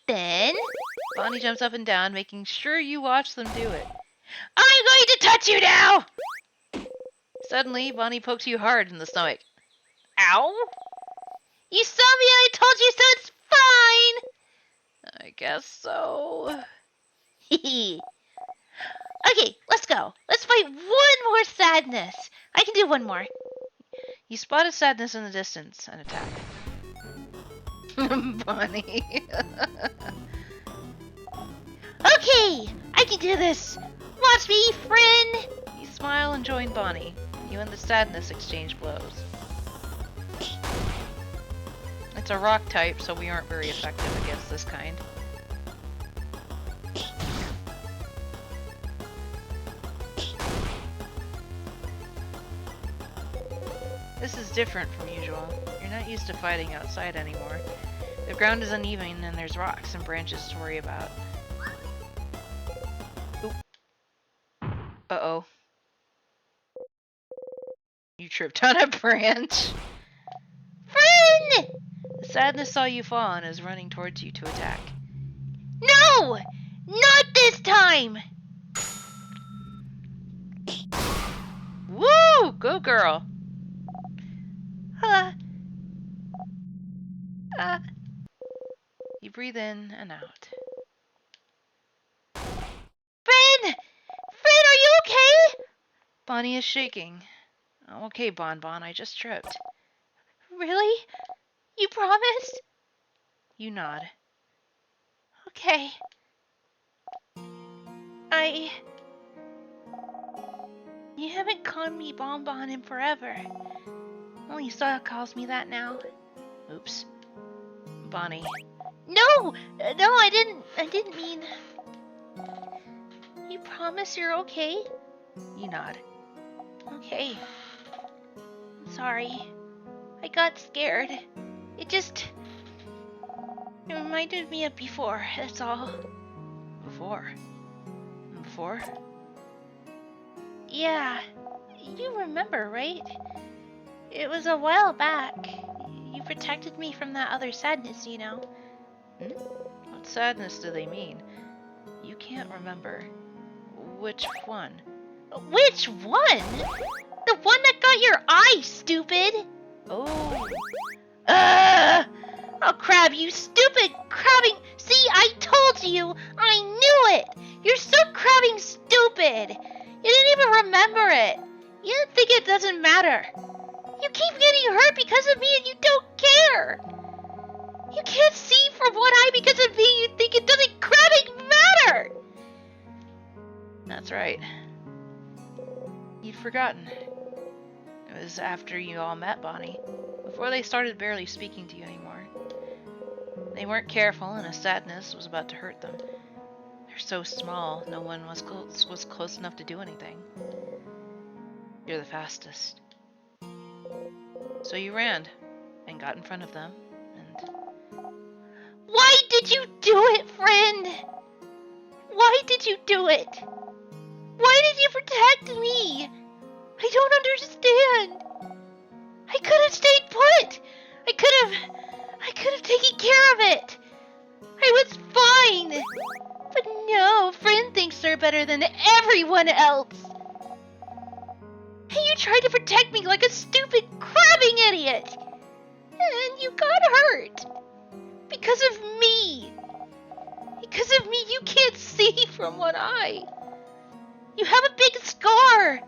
then... Bonnie jumps up and down, making sure you watch them do it. I'm going to touch you now! Suddenly, Bonnie pokes you hard in the stomach. Ow! You saw me and I told you so, it's fine! I guess so. Okay, let's go. Let's fight one more sadness. I can do one more. You spot a sadness in the distance and attack. Bonnie. Okay, I can do this. Watch me, friend. You smile and join Bonnie. You and the sadness exchange blows. It's a rock type, so we aren't very effective against this kind. This is different from usual. You're not used to fighting outside anymore. The ground is uneven and there's rocks and branches to worry about. Oop. Uh-oh. You tripped on a branch. Friend! The sadness saw you fall and is running towards you to attack. No! Not this time! Woo! Go girl! You breathe in and out. Friend! Friend, are you okay? Bonnie is shaking. Okay, Bon Bon, I just tripped. Really? You promised? You nod. Okay. You haven't called me Bon Bon in forever. Only Soil calls me that now. Oops. Bonnie. No! No, I didn't mean... You promise you're okay? You nod. Okay. I'm sorry. I got scared. It reminded me of before, that's all. Before? Before? Yeah. You remember, right? It was a while back. You protected me from that other sadness, you know. What sadness do they mean? You can't remember. Which one? Which one? The one that got your eye, stupid! Oh. Oh, Crab, you stupid crabbing... See, I told you! I knew it! You're so crabbing stupid! You didn't even remember it! You didn't think it doesn't matter. You keep getting hurt because of me and you don't care! You can't see from one eye because of me, you think it doesn't crabbing matter! That's right. You'd forgotten. It was after you all met Bonnie, before they started barely speaking to you anymore. They weren't careful, and a sadness was about to hurt them. They're so small, no one was close enough to do anything. You're the fastest. So you ran, and got in front of them, and... Why did you do it, friend? Why did you do it? Why did you protect me? I don't understand. I could have stayed put. I could have taken care of it. I was fine. But no, friend thinks they're better than everyone else. And you tried to protect me like a stupid crabbing idiot. And you got hurt. Because of me. Because of me, you can't see from one eye. You have a big scar.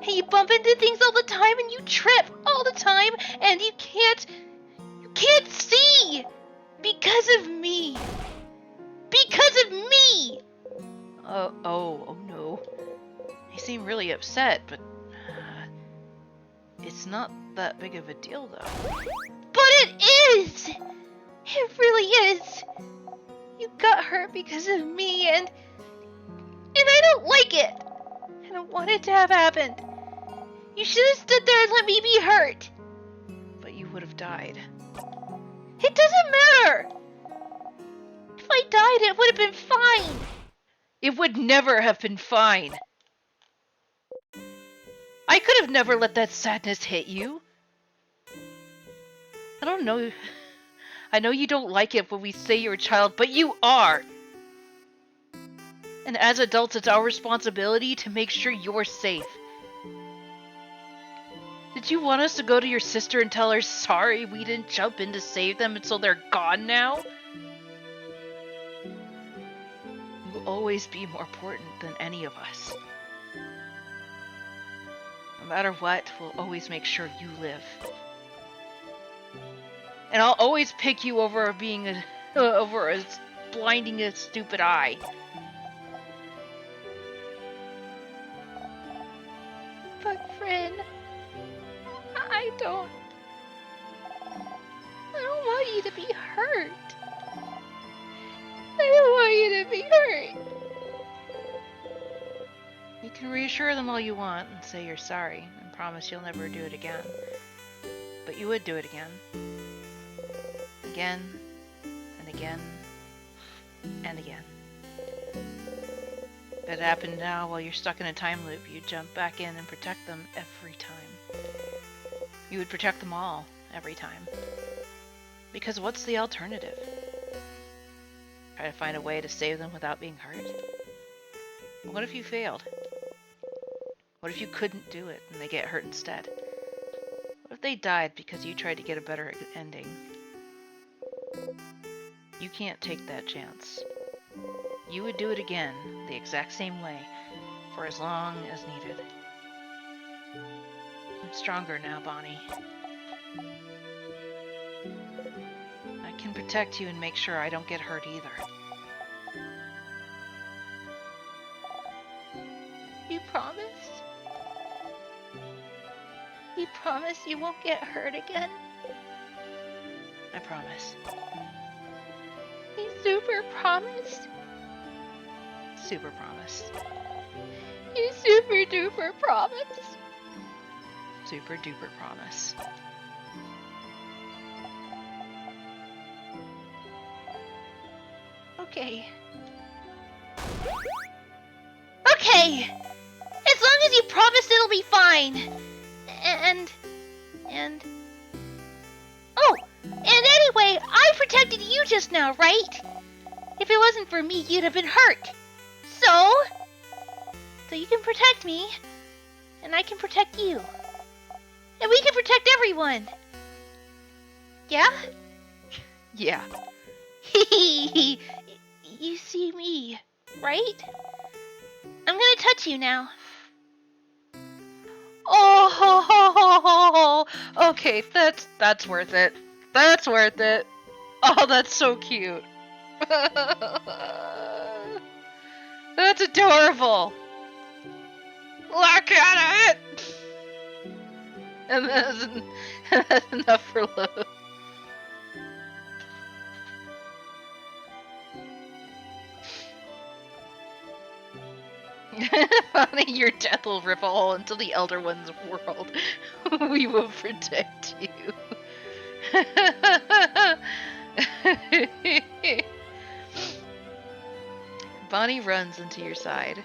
And you bump into things all the time and you trip all the time and you can't see. Because of me. Because of me. Oh no. You seem really upset, but it's not that big of a deal, though. But it is! It really is! You got hurt because of me, and I don't like it! I don't want it to have happened. You should have stood there and let me be hurt! But you would have died. It doesn't matter! If I died, it would have been fine! It would never have been fine! I could have never let that sadness hit you. I don't know. I know you don't like it when we say you're a child, but you are! And as adults, it's our responsibility to make sure you're safe. Did you want us to go to your sister and tell her sorry we didn't jump in to save them until they're gone now? You'll always be more important than any of us. No matter what, we'll always make sure you live. And I'll always pick you over blinding a stupid eye. But friend, I don't want you to be hurt. I don't want you to be hurt. You can reassure them all you want and say you're sorry and promise you'll never do it again. But you would do it again. Again, and again, and again. If it happened now while you're stuck in a time loop, you'd jump back in and protect them every time. You would protect them all, every time. Because what's the alternative? Try to find a way to save them without being hurt? What if you failed? What if you couldn't do it and they get hurt instead? What if they died because you tried to get a better ending? You can't take that chance. You would do it again, the exact same way, for as long as needed. I'm stronger now, Bonnie. I can protect you and make sure I don't get hurt either. You promise? You promise you won't get hurt again? I promise. You super promise? Super promise. You super duper promise? Super duper promise. Okay. Okay! As long as you promise it'll be fine. Oh! And anyway, I protected you just now, right? If it wasn't for me, you'd have been hurt. So you can protect me, and I can protect you. And we can protect everyone. Yeah? Yeah. You see me, right? I'm gonna touch you now. Oh, okay, that's worth it. That's worth it. Oh, that's so cute. That's adorable. Look at it. And that's enough for love. Bonnie, your death will rip a hole into the Elder One's world. We will protect you. Bonnie runs into your side.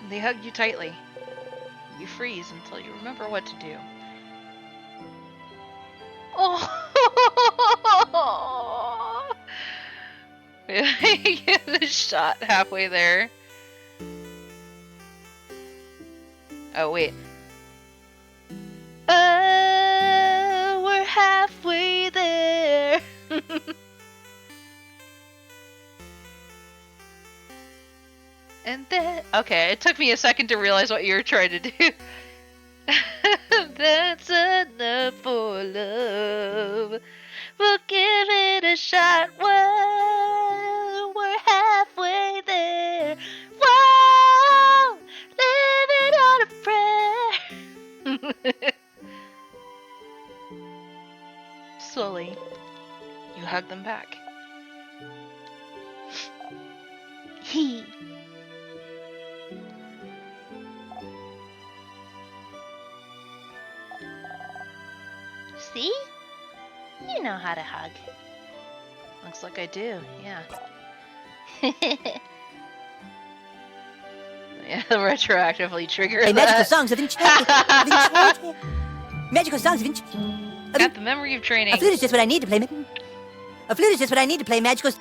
They hug you tightly. You freeze until you remember what to do. Oh! Get the shot halfway there. Oh, wait. We're halfway there. And then... Okay, it took me a second to realize what you were trying to do. That's enough for love. We'll give it a shot. Whoa, we're halfway there. Whoa, living on a prayer. Slowly, you hug them back. He. See? You know how to hug. Looks like I do, yeah. Yeah, retroactively trigger Hey, that. magical songs of enchantment. Magical songs of enchantment. Got the memory of training. A flute is just what I need to play. A flute is just what I need to play magical.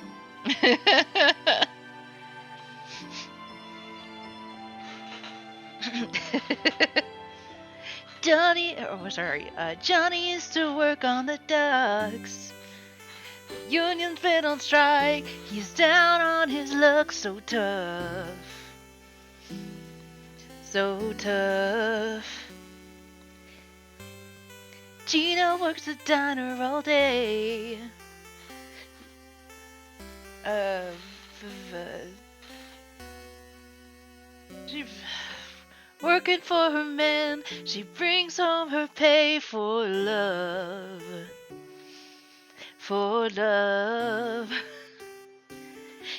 Johnny used to work on the docks. Union's been on strike. He's down on his luck, so tough. So tough. Gina works the diner all day. Working for her man, she brings home her pay for love. For love.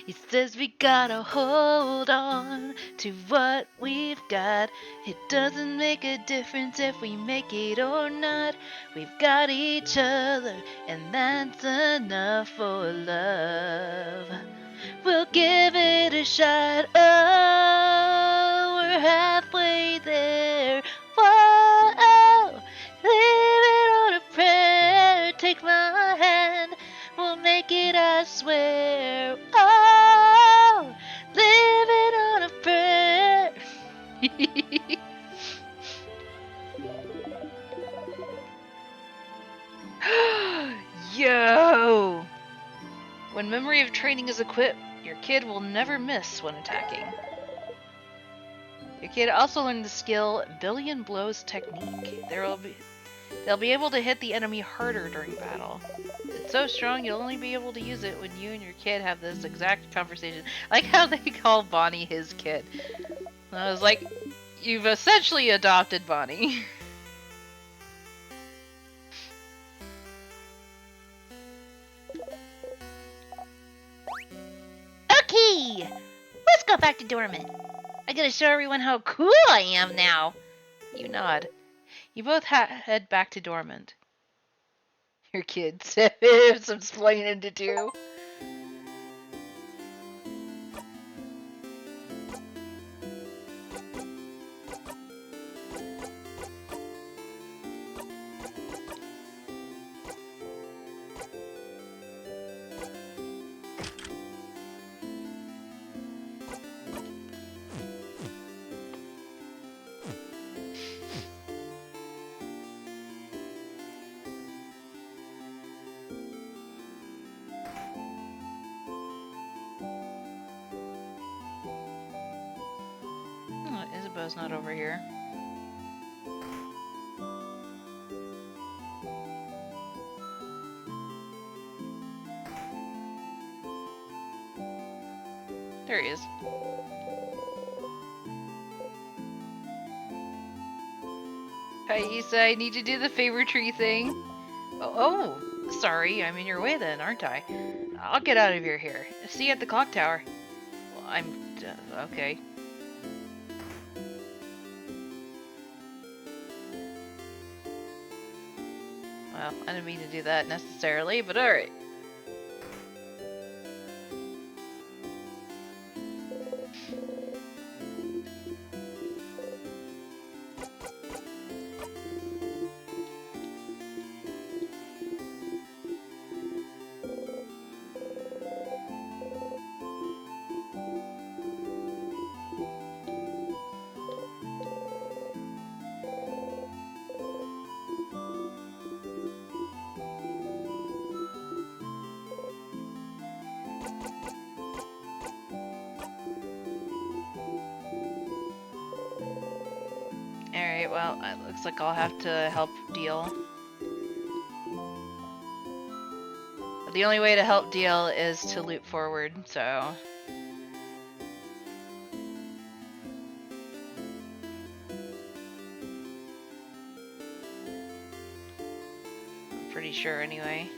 He says we gotta hold on to what we've got. It doesn't make a difference if we make it or not. We've got each other, and that's enough for love. We'll give it a shot. Oh, we're halfway there. Whoa, leave it on a prayer. Take my hand, we'll make it, I swear. Oh, live it on a prayer. Yo! When memory of training is equipped, your kid will never miss when attacking. Your kid also learned the skill Billion Blows Technique. They'll be able to hit the enemy harder during battle. It's so strong you'll only be able to use it when you and your kid have this exact conversation. I like how they call Bonnie his kid. I was like, you've essentially adopted Bonnie. Okay, let's go back to Dormant. I gotta show everyone how cool I am now. You nod. You both head back to Dormant. Your kids have some explaining to do. Oh, Isabeau's not over here. There he is. Hi, Issa. I need to do the favor tree thing. Oh, sorry. I'm in your way then, aren't I? I'll get out of your here. See you at the clock tower. Well, okay. Well, I didn't mean to do that necessarily, but alright. Alright, well, it looks like I'll have to help deal. But the only way to help deal is to loop forward, so... I'm pretty sure anyway.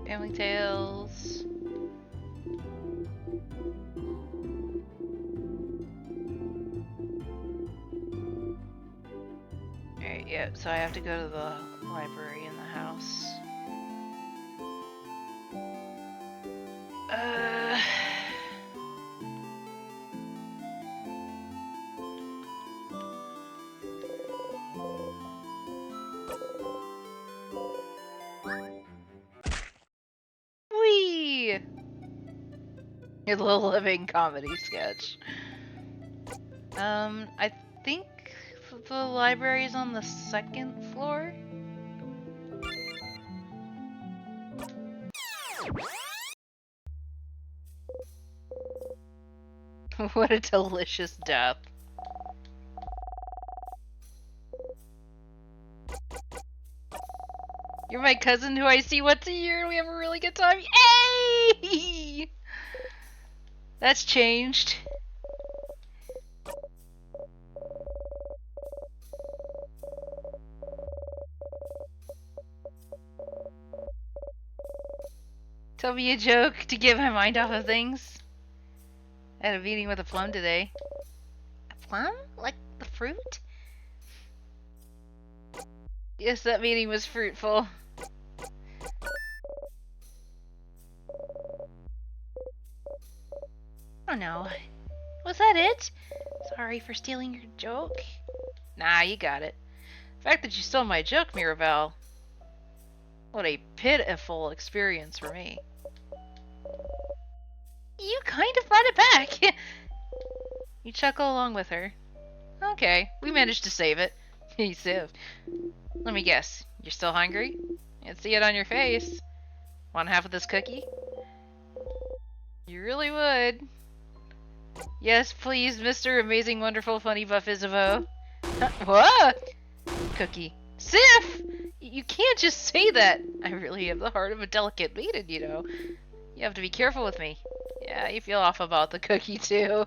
Family Tales. Alright, yep, so I have to go to the library in the house. Whee! Your little living comedy sketch. I think the library is on the second floor. What a delicious death. You're my cousin who I see once a year and we have a really good time. Yay! That's changed. Tell me a joke to get my mind off of things. I had a meeting with a plum today. A plum? Like the fruit? Yes, that meeting was fruitful. Oh no. Was that it? Sorry for stealing your joke. Nah, you got it. The fact that you stole my joke, Mirabelle. What a pitiful experience for me. You kind of brought it back. You chuckle along with her. Okay, we managed to save it. He saved. Let me guess. You're still hungry? I can see it on your face. Want half of this cookie? You really would. Yes, please, Mr. Amazing, Wonderful, Funny, Buff Isabeau. What? Cookie. Sif! You can't just say that. I really have the heart of a delicate maiden, you know. You have to be careful with me. Yeah, you feel off about the cookie, too.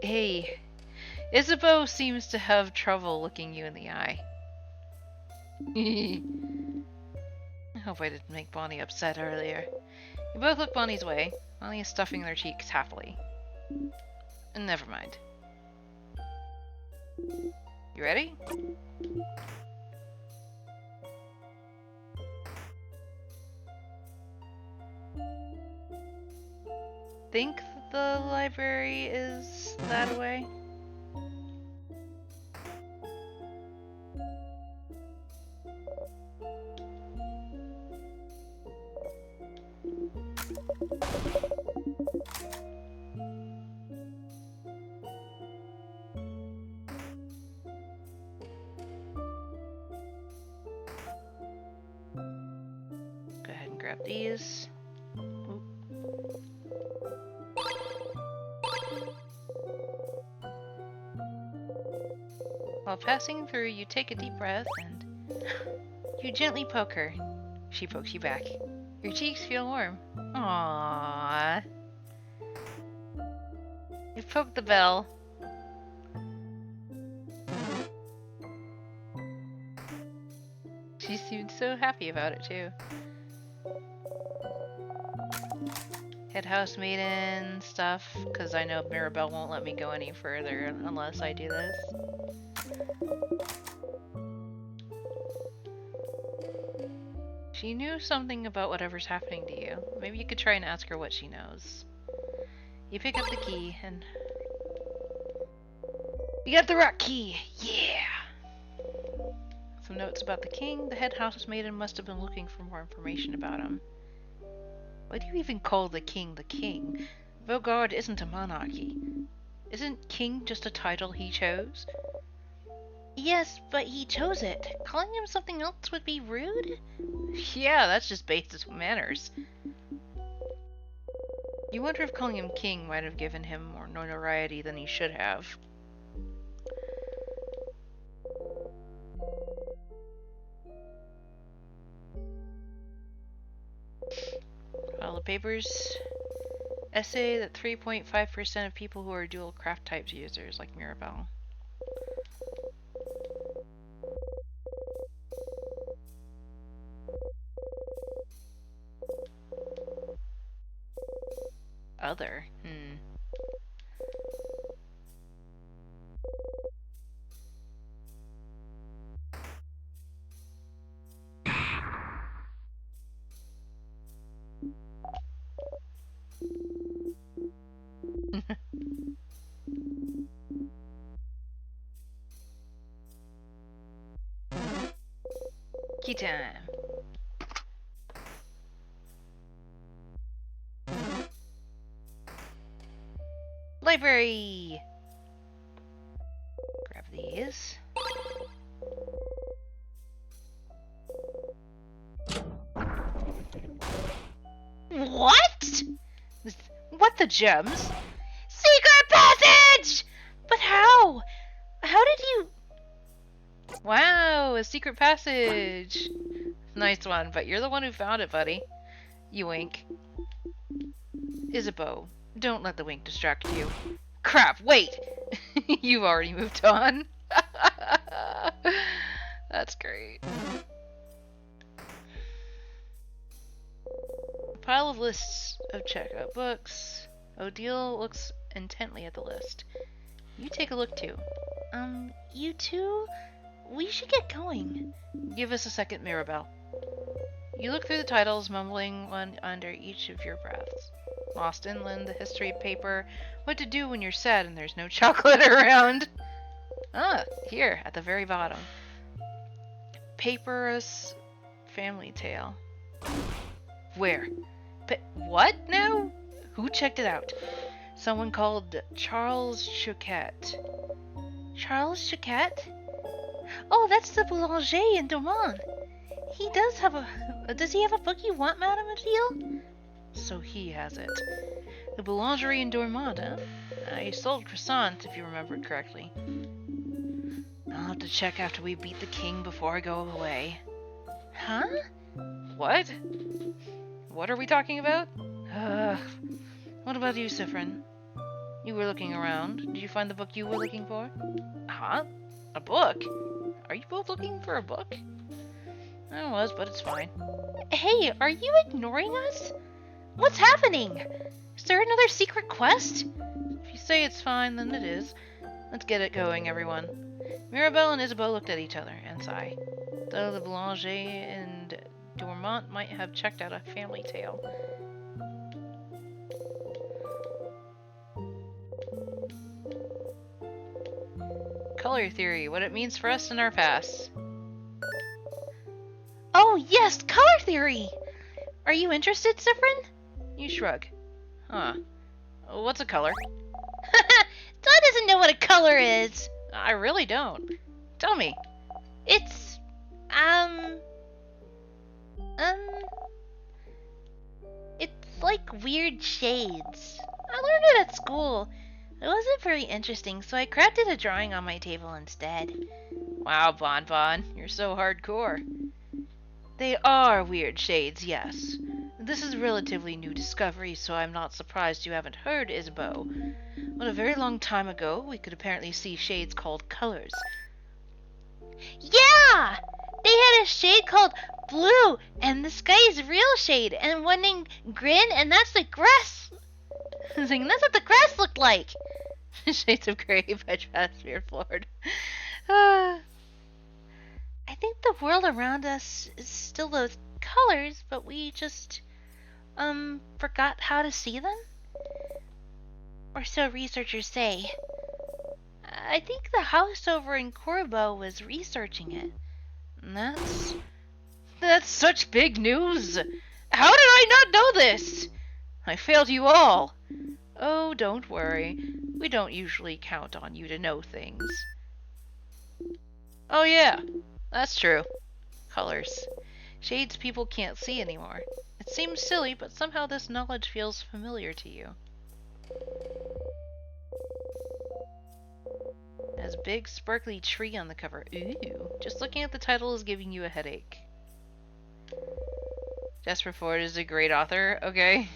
Hey, Isabeau seems to have trouble looking you in the eye. I hope I didn't make Bonnie upset earlier. You both look Bonnie's way. Bonnie is stuffing their cheeks happily. Never mind. You ready? Think the library is that way? grab these. Oop. While passing through, you take a deep breath and you gently poke her. She pokes you back. Your cheeks feel warm. Aww. You poke the bell. She seemed so happy about it too. Head housemaiden stuff, because I know Mirabelle won't let me go any further unless I do this. She knew something about whatever's happening to you. Maybe you could try and ask her what she knows. You pick up the key and... You got the rock key! Yeah! Some notes about the king. The head housemaiden must have been looking for more information about him. Why do you even call the king the king? Vaugarde isn't a monarchy. Isn't king just a title he chose? Yes, but he chose it. Calling him something else would be rude? Yeah, that's just basic manners. You wonder if calling him king might have given him more notoriety than he should have. Pile of papers. Essay that 3.5% of people who are dual craft types users, like Mirabelle. Other. Key time. Library! Grab these. What? What the gems? Secret passage! But how? How did you... Wow, a secret passage! Nice one, but you're the one who found it, buddy. You wink. Isabeau, don't let the wink distract you. Crap, wait! You've already moved on. That's great. A pile of lists of checkout books. Odile looks intently at the list. You take a look too. You two? We should get going. Give us a second, Mirabelle. You look through the titles, mumbling one under each of your breaths. Lost Inland, the history paper, what to do when you're sad and there's no chocolate around. Ah, here, at the very bottom. Papyrus Family Tale. Where? What now? Who checked it out? Someone called Charles Chouquet. Charles Chouquet? Oh, that's the boulanger in Dormont. He does have a... Does he have a book you want, Madame Odile? So he has it. The boulangerie in Dormont, huh? I sold croissant, if you remember correctly. I'll have to check after we beat the king before I go away. Huh? What? What are we talking about? What about you, Siffrin? You were looking around. Did you find the book you were looking for? Huh? A book? Are you both looking for a book? I was, but it's fine. Hey, are you ignoring us? What's happening? Is there another secret quest? If you say it's fine, then it is. Let's get it going, everyone. Mirabelle and Isabeau looked at each other and sighed. Though the boulanger and Dormont might have checked out a family tale. Color theory, what it means for us in our past. Oh yes, color theory! Are you interested, Siffrin? You shrug. Huh. What's a color? Todd doesn't know what a color is. I really don't. Tell me. It's, like weird shades. I learned it at school. It wasn't very interesting, so I crafted a drawing on my table instead. Wow, Bon Bon, you're so hardcore. They are weird shades, yes. This is a relatively new discovery, so I'm not surprised you haven't heard, Isabeau. But a very long time ago, we could apparently see shades called colors. Yeah! They had a shade called blue, and the sky is real shade, and one named Grin, and that's the grass. That's what the grass looked like. Shades of Grey by Jasper Ford. I think the world around us is still those colors, but we just, forgot how to see them? Or so researchers say. I think the house over in Corbo was researching it. And that's such big news! How did I not know this? I failed you all. Oh, don't worry. We don't usually count on you to know things. Oh yeah, that's true. Colors. Shades people can't see anymore. It seems silly, but somehow this knowledge feels familiar to you. Has a big sparkly tree on the cover. Ooh, just looking at the title is giving you a headache. Jasper Ford is a great author, okay.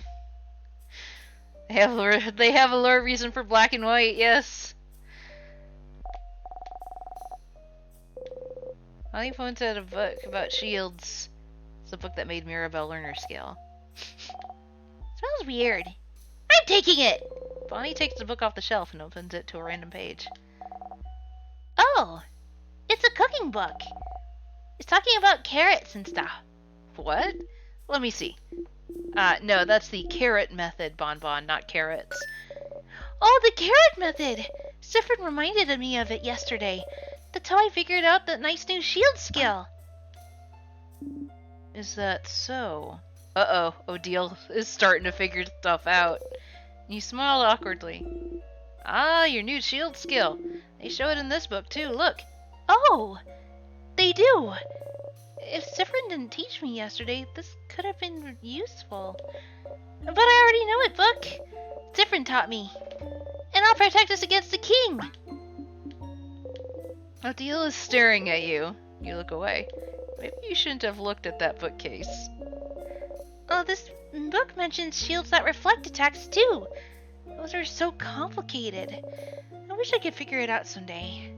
They have a lore reason for black and white, yes. Holly points out a book about shields. It's the book that made Mirabelle learn her skill. Smells weird. I'm taking it! Bonnie takes the book off the shelf and opens it to a random page. Oh, it's a cooking book. It's talking about carrots and stuff. What? Let me see. No, that's the carrot method, Bon Bon, not carrots. Oh, the carrot method! Siffrin reminded me of it yesterday. That's how I figured out that nice new shield skill. Is that so? Uh-oh, Odile is starting to figure stuff out. You smiled awkwardly. Ah, your new shield skill. They show it in this book too, look. Oh, they do. If Siffrin didn't teach me yesterday, this could have been useful. But I already know it, book. Siffrin taught me. And I'll protect us against the king. Odile is staring at you. You look away. Maybe you shouldn't have looked at that bookcase. Oh, this book mentions shields that reflect attacks too. Those are so complicated. I wish I could figure it out someday.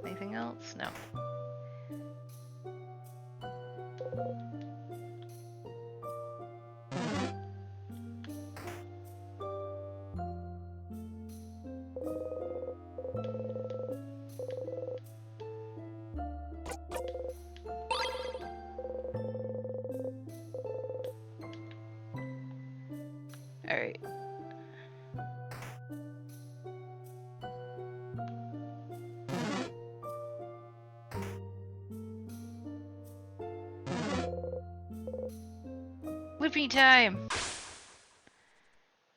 Anything else? No. Alright. Looping time!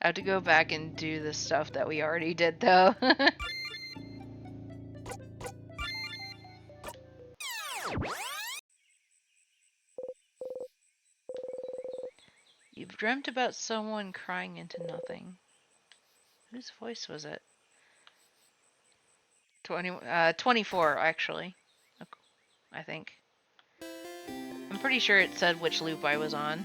I have to go back and do the stuff that we already did though. You've dreamt about someone crying into nothing. Whose voice was it? 24 actually. I think. I'm pretty sure it said which loop I was on.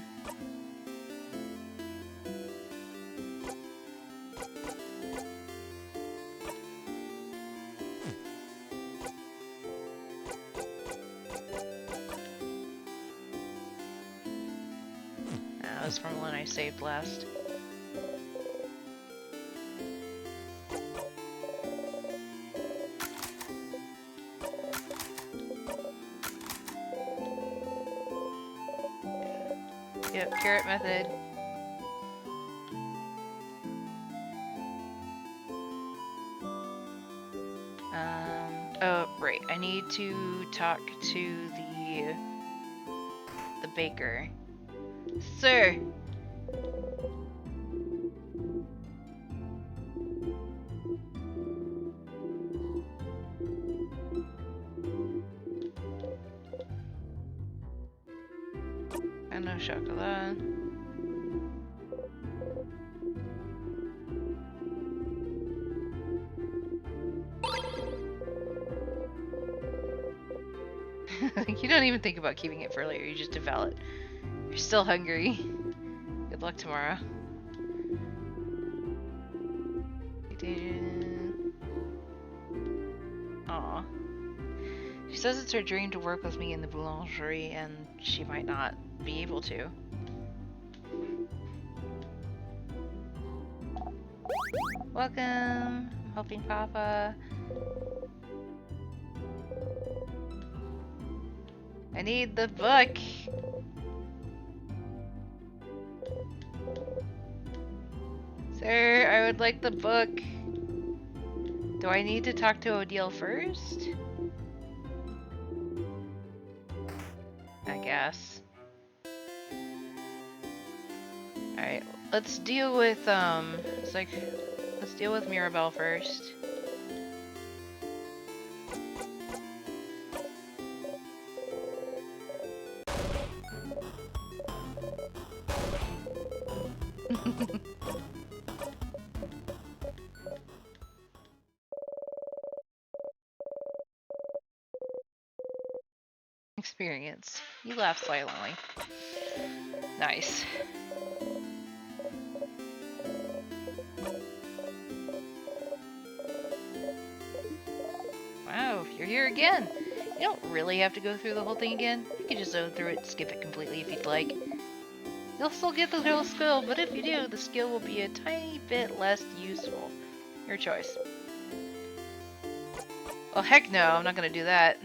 That was from when I saved last. Yep, carrot method. Oh, right. I need to talk to the baker. Sir! You don't even think about keeping it for later, you just devour it. You're still hungry. Good luck tomorrow. Aw. She says it's her dream to work with me in the boulangerie, and she might not be able to. Welcome! I'm helping Papa. I need the book! Sir, I would like the book. Do I need to talk to Odile first? I guess. Alright, let's deal with, let's deal with Mirabelle first. Experience. You laugh silently. Nice. Wow, you're here again. You don't really have to go through the whole thing again. You can just zone through it and skip it completely if you'd like. You'll still get the real skill, but if you do, the skill will be a tiny bit less useful. Your choice. Well, heck no, I'm not gonna do that.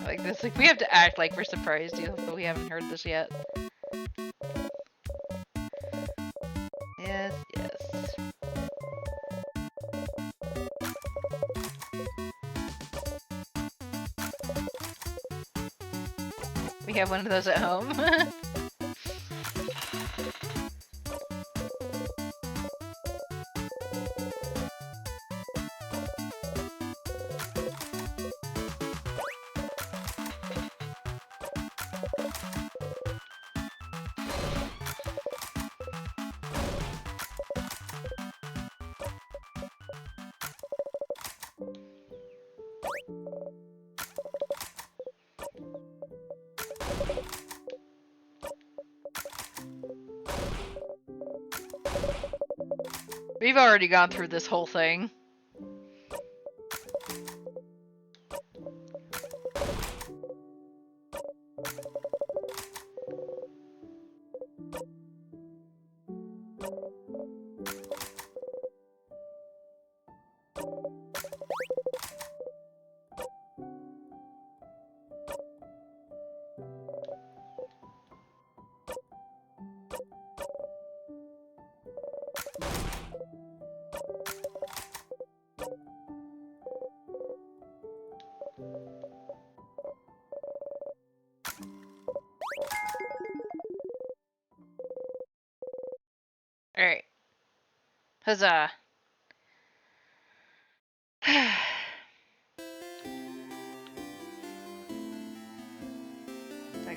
Like this, like we have to act like we're surprised, but we haven't heard this yet. Yes, yes. We have one of those at home. We've already gone through this whole thing. Alright. Huzzah. I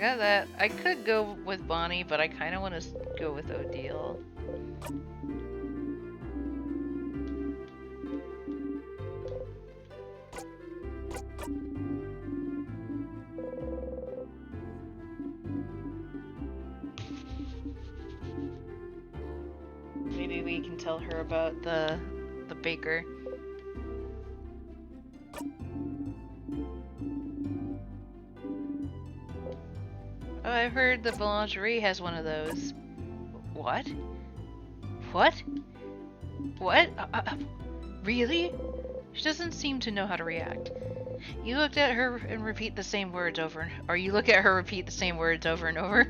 got that. I could go with Bonnie, but I kind of want to go with Odile. Maybe we can tell her about the baker. Oh, I've heard the boulangerie has one of those. What? What? What? Really? She doesn't seem to know how to react. You looked at her and repeat the same words over, or you look at her repeat the same words over and over.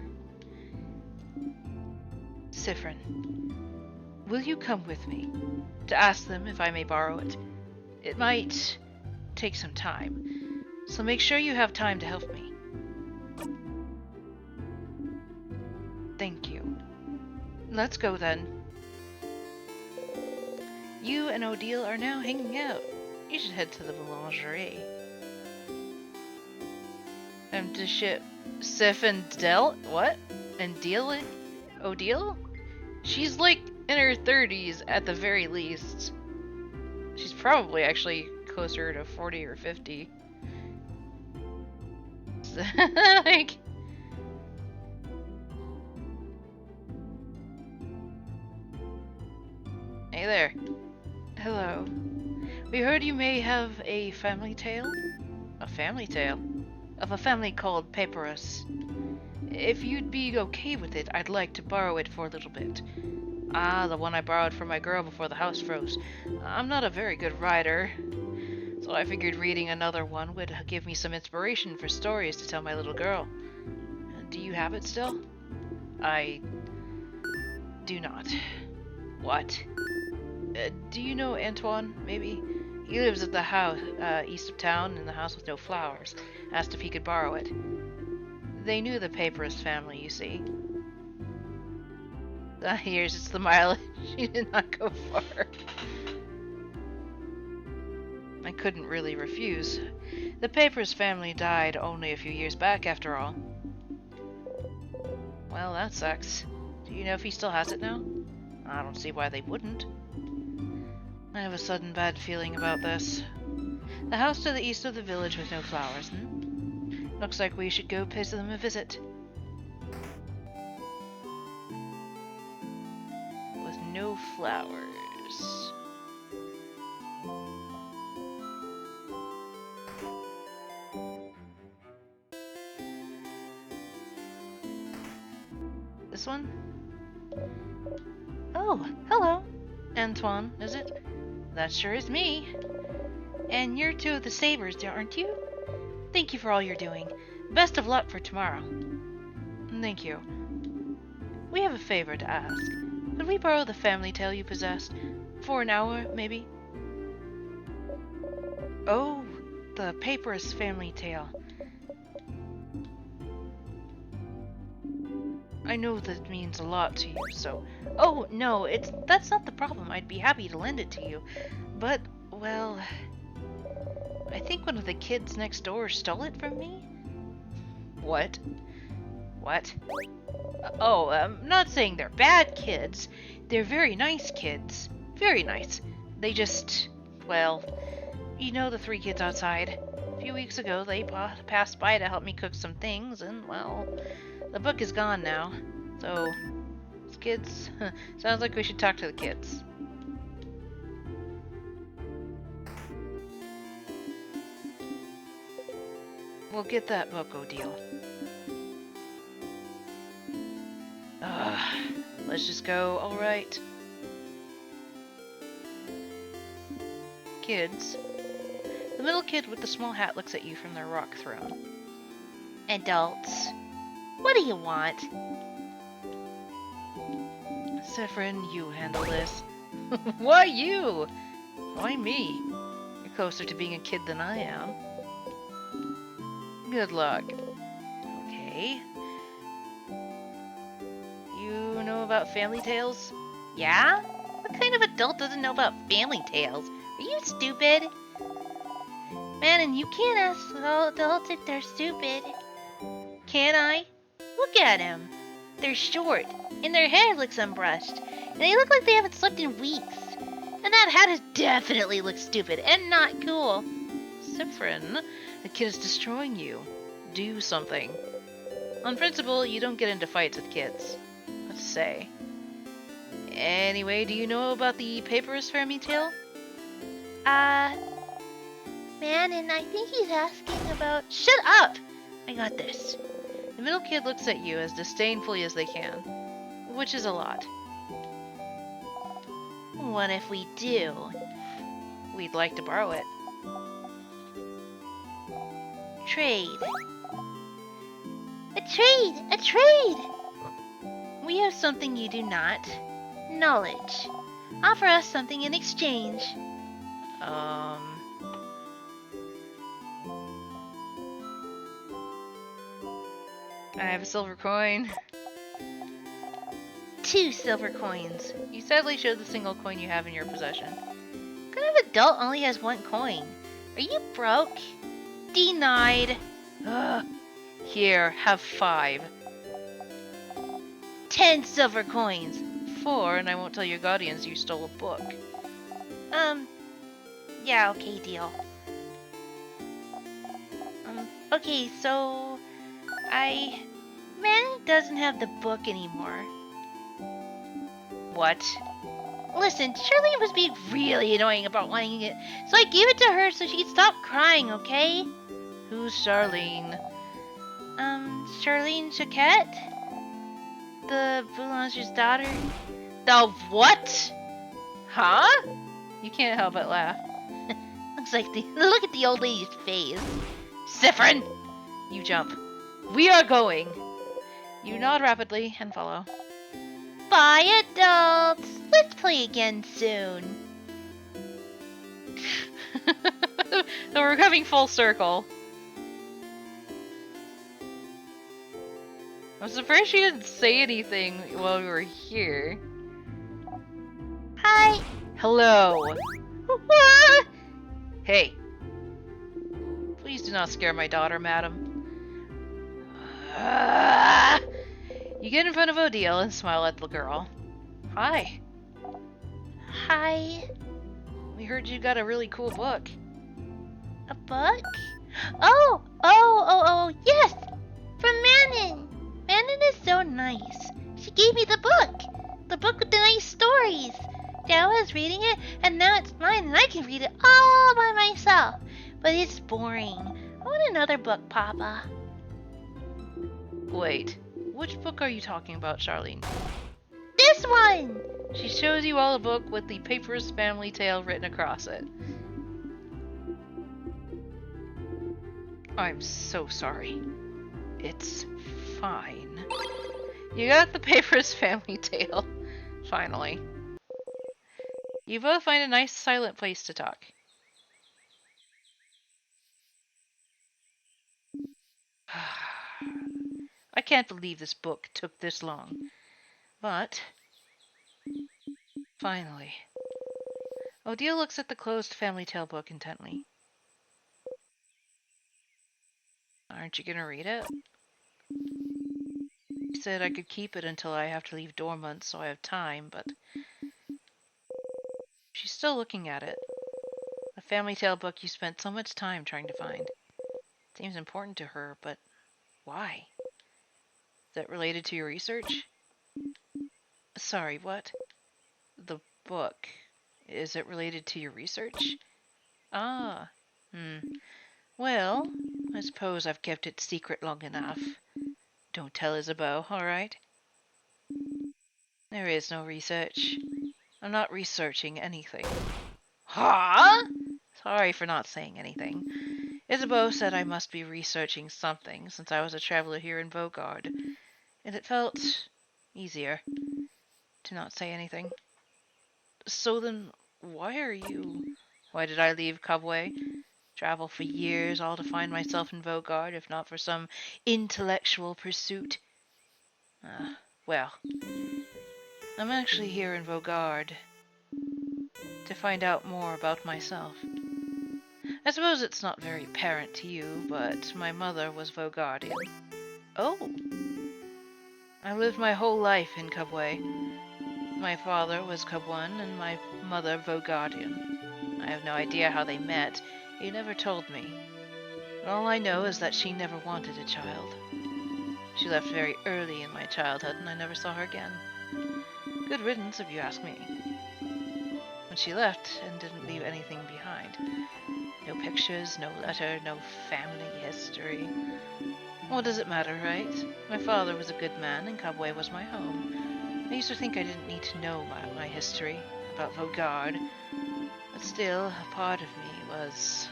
Siffrin, will you come with me to ask them if I may borrow it? It might take some time, so make sure you have time to help me. Thank you. Let's go then. You and Odile are now hanging out. You should head to the boulangerie. I'm to ship Siffin Del? What? And Odile? She's like in her 30s at the very least. She's probably actually closer to 40 or 50. Like... Hey there. Hello. We heard you may have a family tale? A family tale? Of a family called Papyrus. If you'd be okay with it, I'd like to borrow it for a little bit. Ah, the one I borrowed from my girl before the house froze. I'm not a very good writer, so I figured reading another one would give me some inspiration for stories to tell my little girl. Do you have it still? I do not. What? Do you know Antoine, maybe? He lives at the house east of town in the house with no flowers. Asked if he could borrow it. They knew the Papyrus family, you see. Here's it's the mileage. She did not go far. I couldn't really refuse. The Papyrus family died only a few years back, after all. Well, that sucks. Do you know if he still has it now? I don't see why they wouldn't. I have a sudden bad feeling about this. The house to the east of the village with no flowers, Looks like we should go pay them a visit. With no flowers. This one? Oh, hello. Antoine, is it? That sure is me. And you're two of the Sabers, aren't you? Thank you for all you're doing. Best of luck for tomorrow. Thank you. We have a favor to ask. Could we borrow the family tale you possessed? For an hour, maybe? Oh, the Papyrus family tale. I know that means a lot to you, so... Oh, no, that's not the problem. I'd be happy to lend it to you. But, well... I think one of the kids next door stole it from me? What? What? Oh, I'm not saying they're bad kids. They're very nice kids. Very nice. They just... Well... You know the three kids outside. A few weeks ago, they passed by to help me cook some things, and, well... The book is gone now. So... Kids... Sounds like we should talk to the kids. We'll get that book, Odile. Let's just go, alright. Kids. The middle kid with the small hat looks at you from their rock throne. Adults. What do you want? Severin, you handle this. Why you? Why me? You're closer to being a kid than I am. Good luck. Okay. You know about family tales? Yeah? What kind of adult doesn't know about family tales? Are you stupid? Man, and you can't ask all adults if they're stupid. Can I? Look at them. They're short, and their hair looks unbrushed, and they look like they haven't slept in weeks. And that hat is definitely looks stupid and not cool. Severin, the kid is destroying you. Do something. On principle, you don't get into fights with kids. Let's say. Anyway, do you know about the Papyrus family tale? Man, and I think he's asking about... Shut up! I got this. The middle kid looks at you as disdainfully as they can, which is a lot. What if we do? We'd like to borrow it. Trade. A trade! A trade! We have something you do not. Knowledge. Offer us something in exchange. I have a silver coin. 2 silver coins. You sadly show the single coin you have in your possession. What kind of adult only has 1 coin? Are you broke? Denied. Here, have 5. 10 silver coins. 4, and I won't tell your guardians you stole a book. Yeah, okay, deal. Okay, so Manny doesn't have the book anymore. What? Listen, Charlene was being really annoying about wanting it, so I gave it to her so she'd stop crying, okay? Who's Charlene? Charlene Chaquette? The boulanger's daughter? The what? Huh? You can't help but laugh. Looks like look at the old lady's face. Siffrin! You jump. We are going! You nod rapidly and follow. Bye, adults! Let's play again soon. So we're coming full circle. I'm surprised she didn't say anything while we were here. Hi! Hello! Hey! Please do not scare my daughter, madam. You get in front of Odile and smile at the girl. Hi. Hi. We heard you got a really cool book. A book? Oh, yes! From Manon! Manon is so nice. She gave me the book! The book with the nice stories! Now I was reading it, and now it's mine, and I can read it all by myself. But it's boring. I want another book, Papa. Wait, which book are you talking about, Charlene? This one! She shows you all a book with the Papyrus family tale written across it. I'm so sorry. It's fine. You got the Papyrus family tale. Finally. You both find a nice silent place to talk. I can't believe this book took this long. But finally. Odile looks at the closed family tale book intently. Aren't you gonna read it? He said I could keep it until I have to leave Dormont so I have time, but she's still looking at it. A family tale book you spent so much time trying to find. Seems important to her, but why? Is that related to your research? Sorry, what? The book. Is it related to your research? Ah. Well, I suppose I've kept it secret long enough. Don't tell Isabeau, alright? There is no research. I'm not researching anything. Huh? Sorry for not saying anything. Isabeau said I must be researching something since I was a traveler here in Vaugarde, and it felt easier to not say anything. So then, why did I leave Cobway? Travel for years, all to find myself in Vaugarde, if not for some intellectual pursuit. Well, I'm actually here in Vaugarde to find out more about myself. I suppose it's not very apparent to you, but my mother was Vaugardian. Oh! I lived my whole life in Cobway. My father was Cobwan and my mother Vaugardian. I have no idea how they met. He never told me. But all I know is that she never wanted a child. She left very early in my childhood and I never saw her again. Good riddance, if you ask me. When she left and didn't leave anything behind. No pictures, no letter, no family history. What does it matter, right? My father was a good man and Cobway was my home. I used to think I didn't need to know my history, about Vaugarde, but still, a part of me was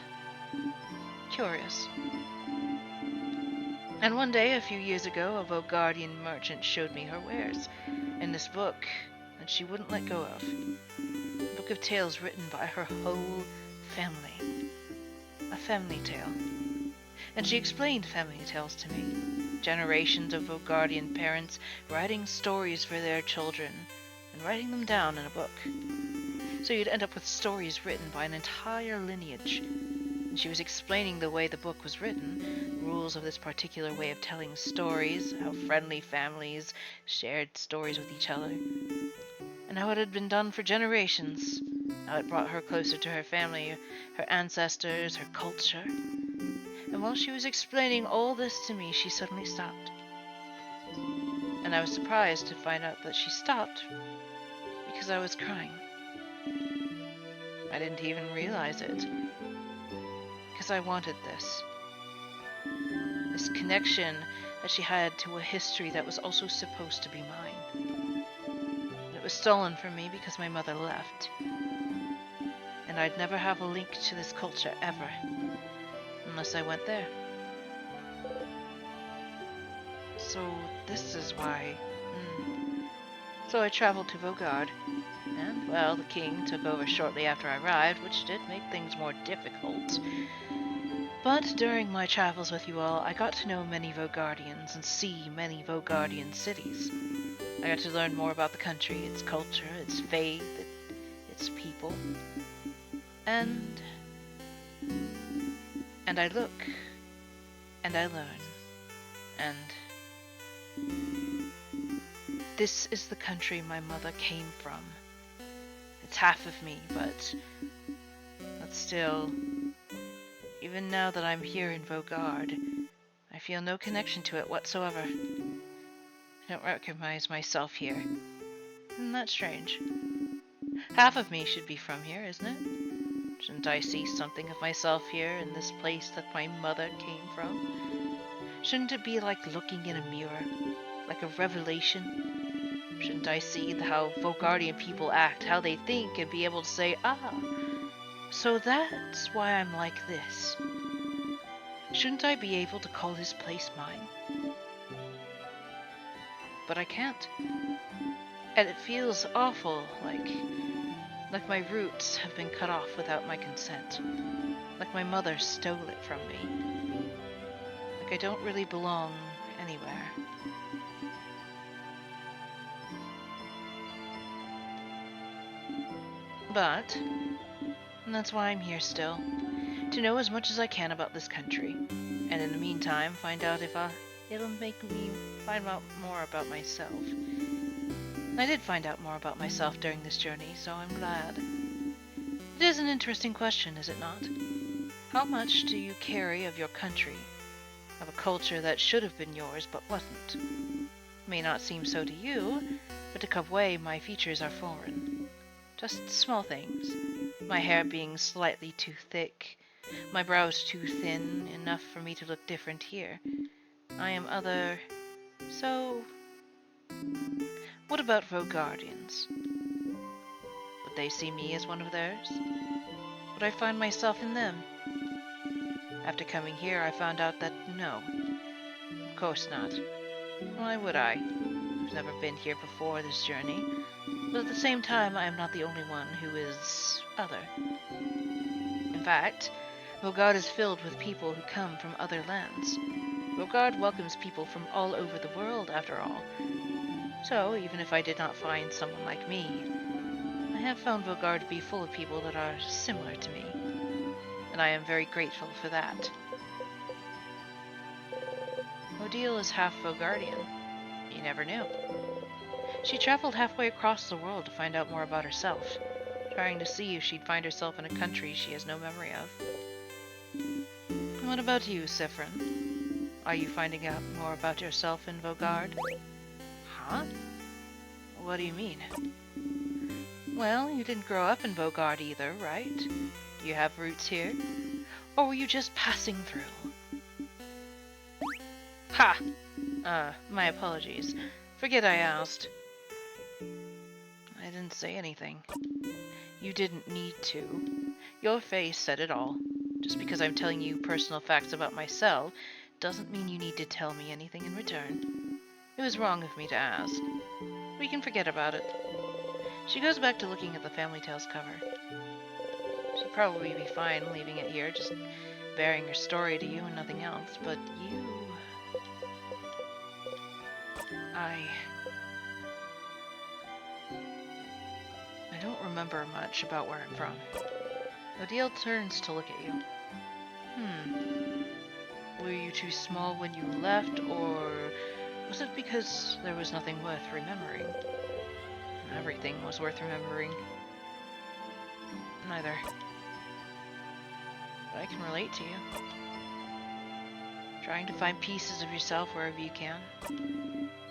curious. And one day, a few years ago, a Vaugardian merchant showed me her wares, in this book that she wouldn't let go of. A book of tales written by her whole family. A family tale. And she explained family tales to me. Generations of Vaugardian parents writing stories for their children and writing them down in a book. So you'd end up with stories written by an entire lineage. And she was explaining the way the book was written, rules of this particular way of telling stories, how friendly families shared stories with each other, and how it had been done for generations, how it brought her closer to her family, her ancestors, her culture. And while she was explaining all this to me, she suddenly stopped. And I was surprised to find out that she stopped because I was crying. I didn't even realize it, because I wanted this. This connection that she had to a history that was also supposed to be mine. It was stolen from me because my mother left. And I'd never have a link to this culture ever, unless I went there. So this is why. So I traveled to Vaugarde, and, well, the king took over shortly after I arrived, which did make things more difficult. But during my travels with you all, I got to know many Vaugardians and see many Vaugardian cities. I got to learn more about the country, its culture, its faith, its people. And I look, and I learn, and this is the country my mother came from. It's half of me, but still, even now that I'm here in Vaugarde, I feel no connection to it whatsoever. I don't recognize myself here. Isn't that strange? Half of me should be from here, isn't it? Shouldn't I see something of myself here in this place that my mother came from? Shouldn't it be like looking in a mirror, like a revelation? Shouldn't I see how Vaugardian people act, how they think, and be able to say, ah, so that's why I'm like this? Shouldn't I be able to call this place mine? But I can't. And it feels awful, like my roots have been cut off without my consent. Like my mother stole it from me. Like I don't really belong anywhere. But that's why I'm here still, to know as much as I can about this country, and in the meantime find out if it'll make me find out more about myself. I did find out more about myself during this journey, so I'm glad. It is an interesting question, is it not? How much do you carry of your country, of a culture that should have been yours but wasn't? It may not seem so to you, but to Kavwe my features are foreign. Just small things. My hair being slightly too thick, my brows too thin, enough for me to look different here. I am other... So... What about Vaugardians? Would they see me as one of theirs? Would I find myself in them? After coming here, I found out that no. Of course not. Why would I? I've never been here before this journey. But at the same time, I am not the only one who is other. In fact, Vaugarde is filled with people who come from other lands. Vaugarde welcomes people from all over the world, after all. So, even if I did not find someone like me, I have found Vaugarde to be full of people that are similar to me. And I am very grateful for that. Odile is half Vaugardian. You never knew. She traveled halfway across the world to find out more about herself, trying to see if she'd find herself in a country she has no memory of. What about you, Siffrin? Are you finding out more about yourself in Vaugarde? Huh? What do you mean? Well, you didn't grow up in Vaugarde either, right? Do you have roots here? Or were you just passing through? Ha! My apologies. Forget I asked. I didn't say anything. You didn't need to. Your face said it all. Just because I'm telling you personal facts about myself doesn't mean you need to tell me anything in return. It was wrong of me to ask. We can forget about it. She goes back to looking at the Family Tales cover. She'd probably be fine leaving it here, just bearing her story to you and nothing else, but you... I don't remember much about where I'm from. Odile turns to look at you. Were you too small when you left, or was it because there was nothing worth remembering? Everything was worth remembering. Neither. But I can relate to you. Trying to find pieces of yourself wherever you can.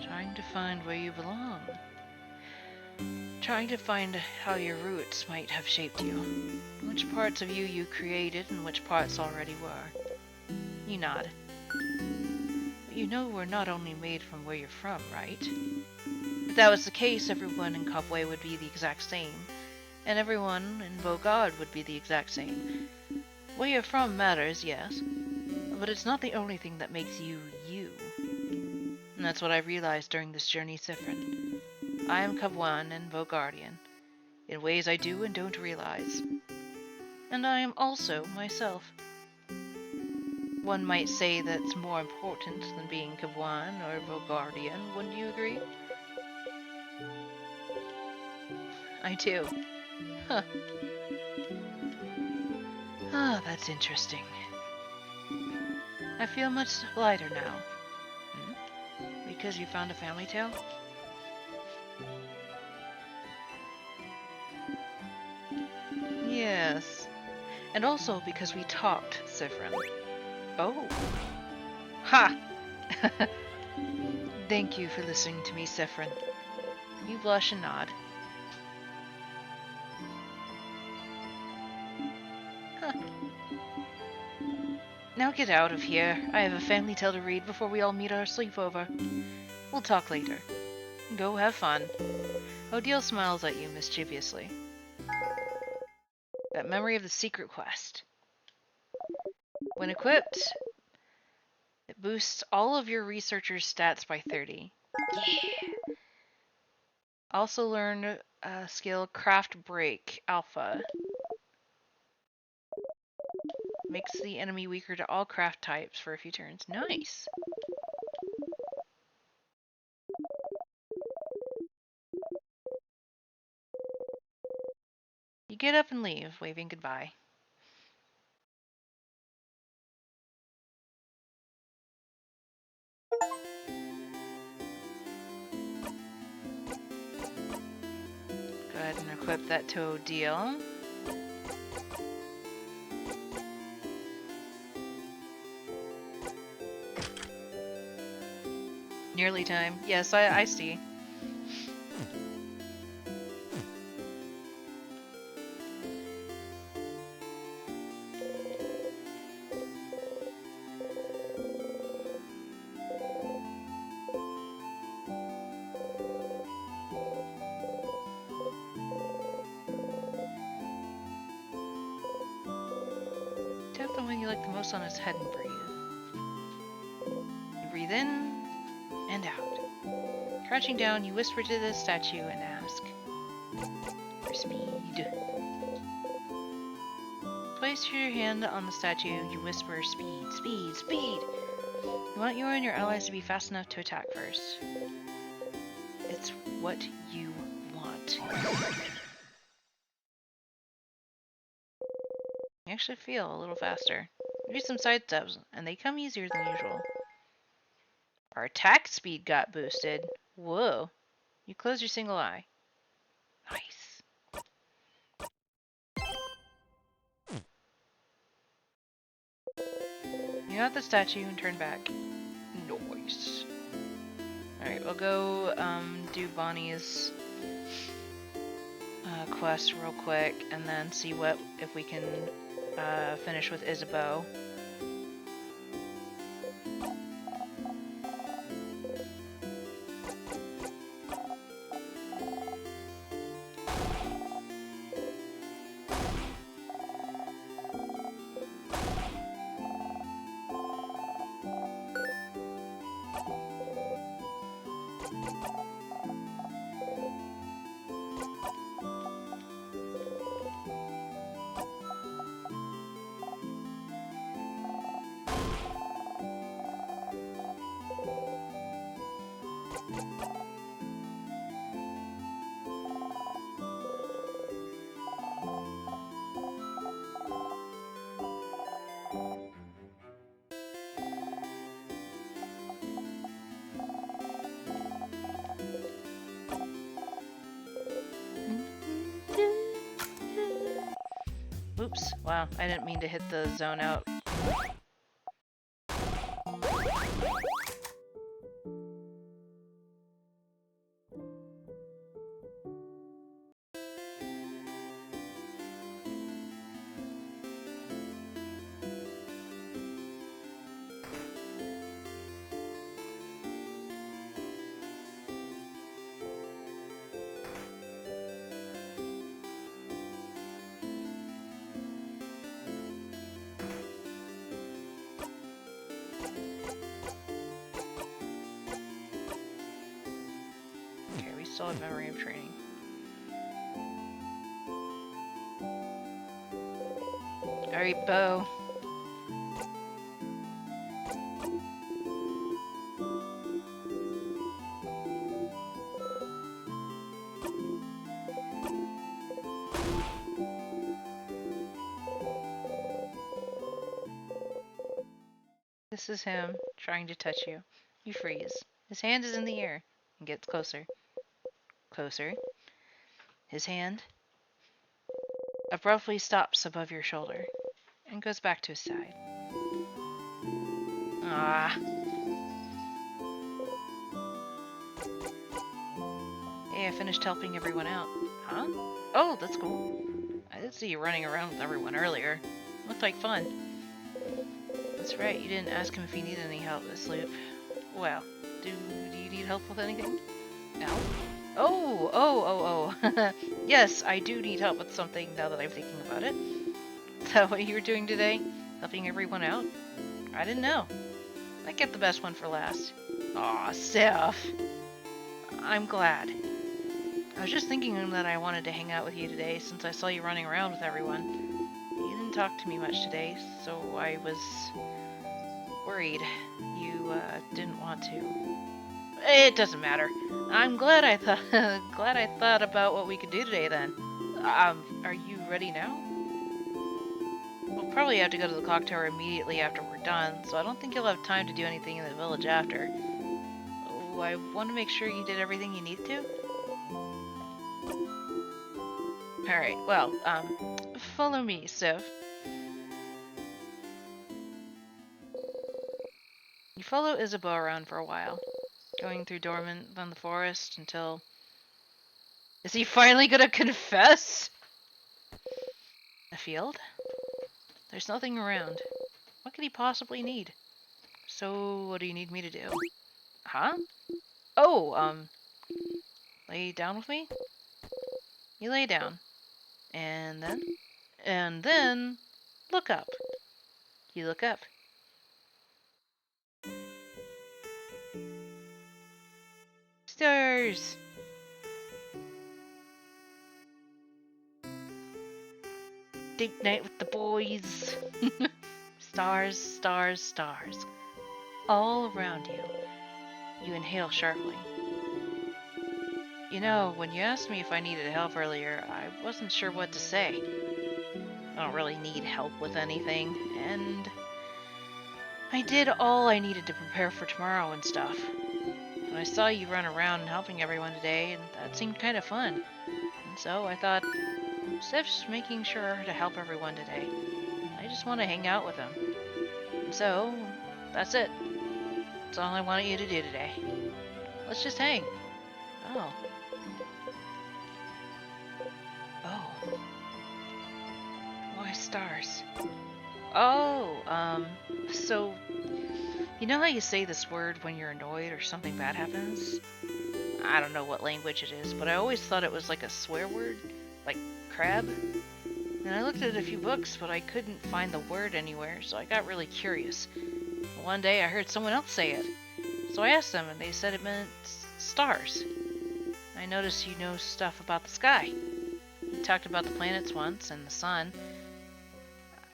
Trying to find where you belong. Trying to find how your roots might have shaped you. Which parts of you you created and which parts already were. You nod. But you know we're not only made from where you're from, right? If that was the case, everyone in Cobway would be the exact same. And everyone in Bogard would be the exact same. Where you're from matters, yes. But it's not the only thing that makes you, you. And that's what I realized during this journey, Sifrin. I am Kabwan and Vogardian, in ways I do and don't realize. And I am also myself. One might say that's more important than being Kabwan or Vogardian, wouldn't you agree? I do. Huh. Ah, that's interesting. I feel much lighter now. Because you found a family tale? Yes. And also because we talked, Sifrin. Oh. Ha! Thank you for listening to me, Sifrin. You blush and nod. Huh. Now get out of here. I have a family tale to read before we all meet our sleepover. We'll talk later. Go have fun. Odile smiles at you mischievously. That memory of the secret quest. When equipped, it boosts all of your researcher's stats by 30. Yeah. Also learn skill Craft Break Alpha. Makes the enemy weaker to all craft types for a few turns. Nice. You get up and leave, waving goodbye. Go ahead and equip that to Odile. Nearly time. Yes, I see. Tap the one you like the most on his head and breathe. You breathe in and out. Crouching down, you whisper to the statue and ask for speed. Place your hand on the statue, you whisper speed, speed, speed. You want you and your allies to be fast enough to attack first. It's what you want. You actually feel a little faster. Do some side steps, and they come easier than usual. Our attack speed got boosted. Whoa. You close your single eye. Nice. You got the statue and turn back. Nice. Alright, we'll go do Bonnie's quest real quick, and then see if we can finish with Isabeau. Oops. Wow, I didn't mean to hit the zone out. Okay, we still have memory of training. Alright, Bo. This is him trying to touch you. You freeze. His hand is in the air and gets closer. Closer. His hand abruptly stops above your shoulder and goes back to his side. Ah. Hey, I finished helping everyone out. Huh? Oh, that's cool. I did see you running around with everyone earlier. Looked like fun. That's right, you didn't ask him if he needed any help this loop. Well, do you need help with anything? No? Oh. Yes, I do need help with something now that I'm thinking about it. Is that what you were doing today? Helping everyone out? I didn't know. I kept the best one for last. Aw, Seth. I'm glad. I was just thinking that I wanted to hang out with you today since I saw you running around with everyone. You didn't talk to me much today, so I was worried you didn't want to. It doesn't matter. I'm glad I thought about what we could do today then. Are you ready now? We'll probably have to go to the clock tower immediately after we're done, so I don't think you'll have time to do anything in the village after. Oh, I want to make sure you did everything you need to. Alright, well, follow me, Sif. You follow Isabeau around for a while, going through Dormant, then the forest, until... Is he finally gonna confess? A field? There's nothing around. What could he possibly need? So, what do you need me to do? Huh? Oh, lay down with me? You lay down. And then? And then, look up. You look up. Stars! Date night with the boys. Stars, stars, stars. All around you. You inhale sharply. You know, when you asked me if I needed help earlier, I wasn't sure what to say. I don't really need help with anything, and I did all I needed to prepare for tomorrow and stuff. And I saw you run around helping everyone today, and that seemed kind of fun. And so I thought, Sif's making sure to help everyone today. I just want to hang out with him. And so, that's it. That's all I wanted you to do today. Let's just hang. Oh. Oh. Why stars? Oh, so... You know how you say this word when you're annoyed or something bad happens? I don't know what language it is, but I always thought it was like a swear word. Like crab. And I looked at a few books, but I couldn't find the word anywhere, so I got really curious. One day I heard someone else say it. So I asked them, and they said it meant stars. I noticed you know stuff about the sky. You talked about the planets once, and the sun.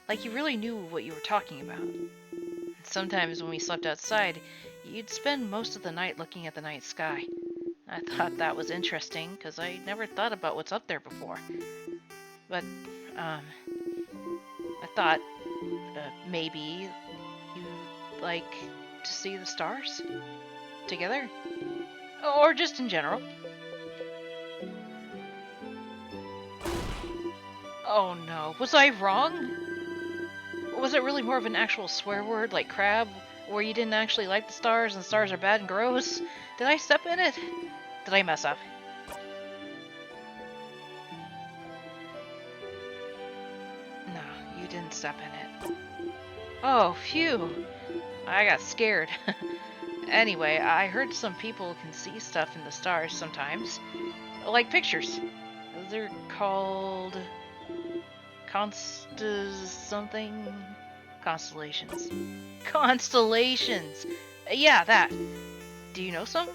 Like you really knew what you were talking about. And sometimes when we slept outside, you'd spend most of the night looking at the night sky. I thought that was interesting, because I never thought about what's up there before. But, I thought, maybe you'd like to see the stars? Together? Or just in general? Oh no, was I wrong? Was it really more of an actual swear word like crab, where you didn't actually like the stars and the stars are bad and gross? Did I step in it? Did I mess up? No, you didn't step in it. Oh, phew. I got scared. Anyway, I heard some people can see stuff in the stars sometimes. Like pictures. They're called... something? Constellations. Constellations! Yeah, that. Do you know some?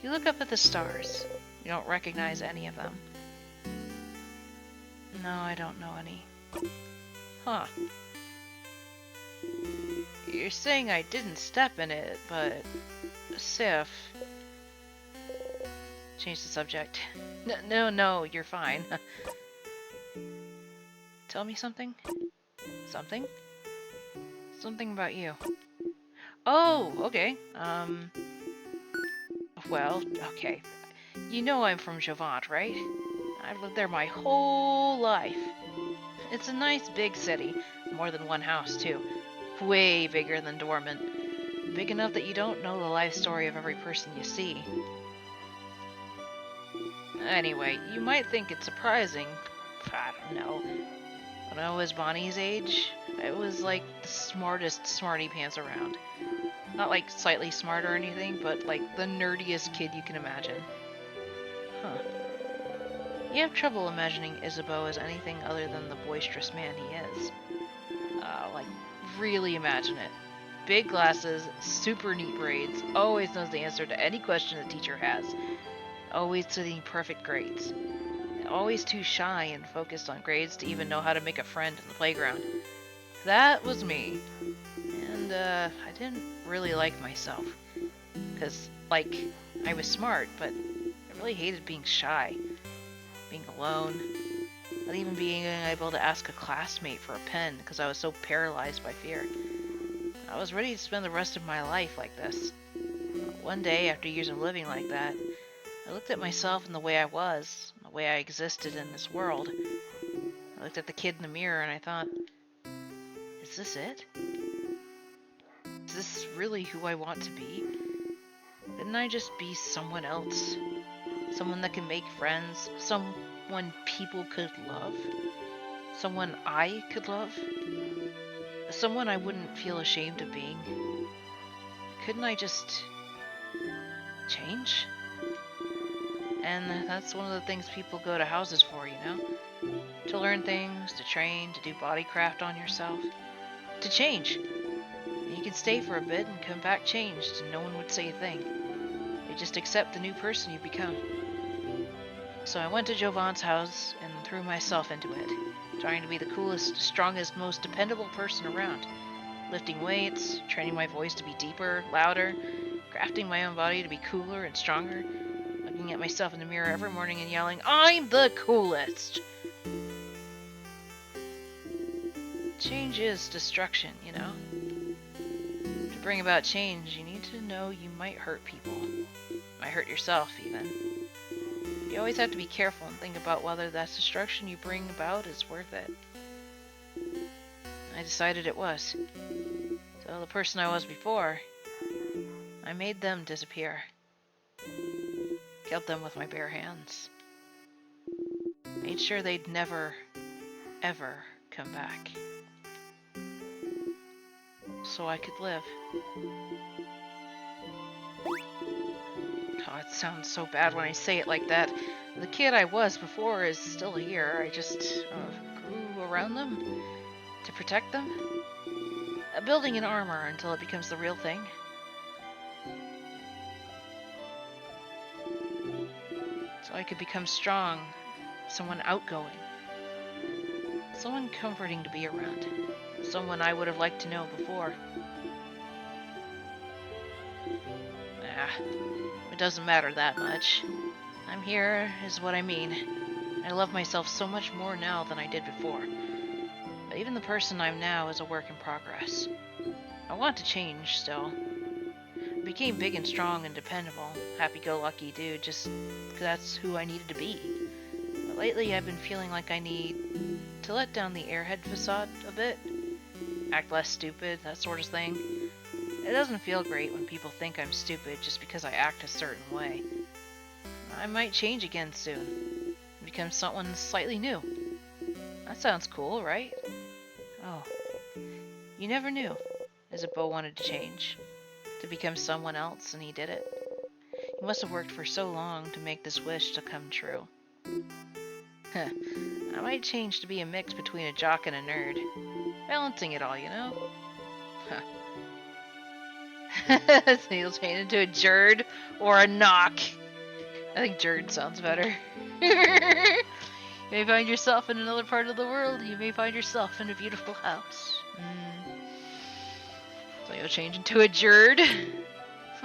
You look up at the stars. You don't recognize any of them. No, I don't know any. Huh. You're saying I didn't step in it, but... Sif... Change the subject. No, you're fine. Tell me something? Something? Something about you. Oh, okay. Well, okay. You know I'm from Javant, right? I've lived there my whole life. It's a nice big city. More than one house, too. Way bigger than Dormant. Big enough that you don't know the life story of every person you see. Anyway, you might think it's surprising. I don't know. When I was Bonnie's age, I was like the smartest smarty pants around. Not like slightly smart or anything, but like the nerdiest kid you can imagine. Huh. You have trouble imagining Isabeau as anything other than the boisterous man he is. Like, really imagine it. Big glasses, super neat braids, always knows the answer to any question the teacher has. Always getting perfect grades. Always too shy and focused on grades to even know how to make a friend in the playground. That was me. And, I didn't really like myself. Because, like, I was smart, but I really hated being shy. Being alone. Not even being able to ask a classmate for a pen because I was so paralyzed by fear. I was ready to spend the rest of my life like this. One day, after years of living like that, I looked at myself in the way I was, the way I existed in this world. I looked at the kid in the mirror and I thought, is this it? Is this really who I want to be? Couldn't I just be someone else? Someone that can make friends? Someone people could love? Someone I could love? Someone I wouldn't feel ashamed of being? Couldn't I just... change? And that's one of the things people go to houses for, you know? To learn things, to train, to do bodycraft on yourself. To change. You can stay for a bit and come back changed and no one would say a thing. They just accept the new person you become. So I went to Jovan's house and threw myself into it, trying to be the coolest, strongest, most dependable person around. Lifting weights, training my voice to be deeper, louder, crafting my own body to be cooler and stronger, looking at myself in the mirror every morning and yelling, I'm the coolest! Change is destruction, you know? To bring about change, you need to know you might hurt people. Might hurt yourself, even. You always have to be careful and think about whether that destruction you bring about is worth it. I decided it was. So the person I was before, I made them disappear. Killed them with my bare hands. Made sure they'd never, ever come back. So I could live. Oh, it sounds so bad when I say it like that. The kid I was before is still here. I just grew around them to protect them. Building an armor until it becomes the real thing. So I could become strong, someone outgoing, someone comforting to be around, someone I would have liked to know before. It doesn't matter that much. I'm here is what I mean. I love myself so much more now than I did before. But even the person I'm now is a work in progress. I want to change still. I became big and strong and dependable, happy-go-lucky dude just 'cause that's who I needed to be. lately I've been feeling like I need to let down the airhead facade a bit. Act less stupid, that sort of thing. It doesn't feel great when people think I'm stupid just because I act a certain way. I might change again soon. Become someone slightly new. That sounds cool, right? Oh. You never knew. Isabeau wanted to change. To become someone else, and he did it. He must have worked for so long to make this wish to come true. Heh. I might change to be a mix between a jock and a nerd. Balancing it all, you know? Huh. So you'll change into a Jerd or a Knock. I think Jerd sounds better. You may find yourself in another part of the world. You may find yourself in a beautiful house. So you'll change into a Jerd?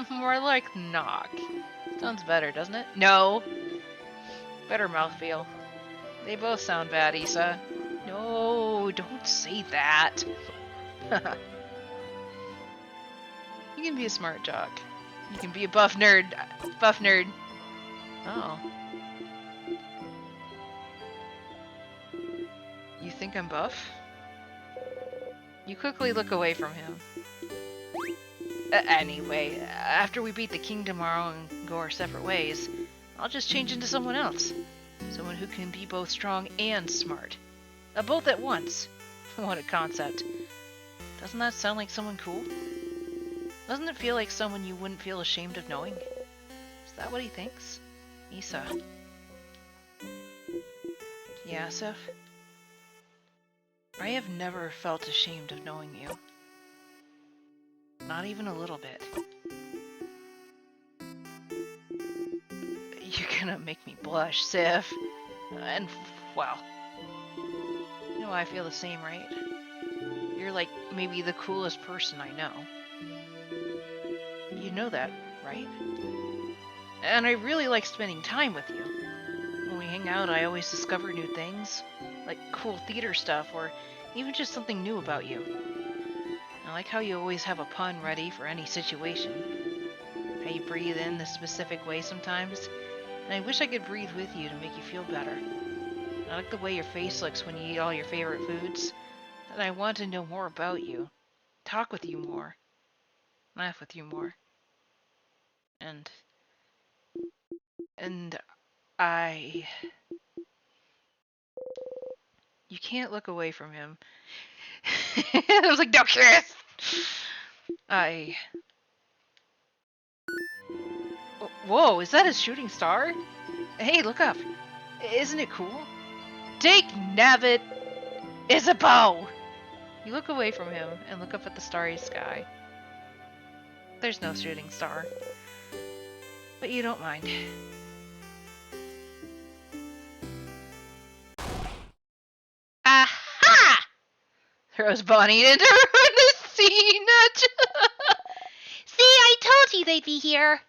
More like Knock. Sounds better, doesn't it? No. Better mouthfeel. They both sound bad, Issa. No, don't say that. You can be a smart jock. You can be a buff nerd. Buff nerd. Oh. You think I'm buff? You quickly look away from him. Anyway, after we beat the king tomorrow and go our separate ways, I'll just change into someone else. Someone who can be both strong and smart. Both at once. What a concept. Doesn't that sound like someone cool? Doesn't it feel like someone you wouldn't feel ashamed of knowing? Is that what he thinks? Issa. Yeah, Sif? I have never felt ashamed of knowing you. Not even a little bit. You're gonna make me blush, Sif. And, well... You know I feel the same, right? You're like, maybe the coolest person I know. You know that, right? And I really like spending time with you. When we hang out, I always discover new things. Like cool theater stuff, or even just something new about you. I like how you always have a pun ready for any situation. How you breathe in this specific way sometimes. And I wish I could breathe with you to make you feel better. I like the way your face looks when you eat all your favorite foods. And I want to know more about you. Talk with you more. Laugh with you more. And I... You can't look away from him. I was like, no kiss! Whoa, is that a shooting star? Hey, look up. Isn't it cool? Take Navit Isabeau! You look away from him and look up at the starry sky. There's no shooting star. But you don't mind. Aha! Throws Bonnie into the scene. See, I told you they'd be here.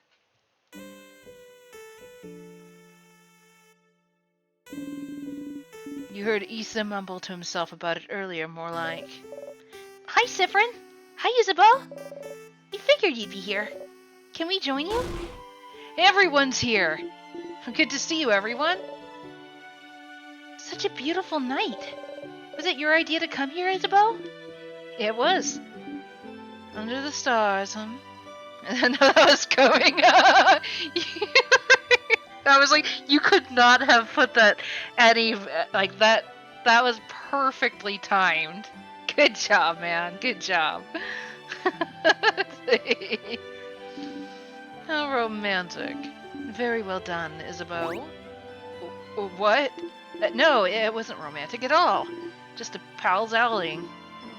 You heard Issa mumble to himself about it earlier, more like... Hi, Siffrin. Hi, Isabeau. We figured you'd be here. Can we join you? Everyone's here! Good to see you, everyone! Such a beautiful night. Was it your idea to come here, Isabeau? It was. Under the stars, huh? And that was coming. I was like, you could not have put that any like that. That was perfectly timed. Good job, man. Good job. How romantic. Very well done, Isabeau. What? No, it wasn't romantic at all. Just a pals outing.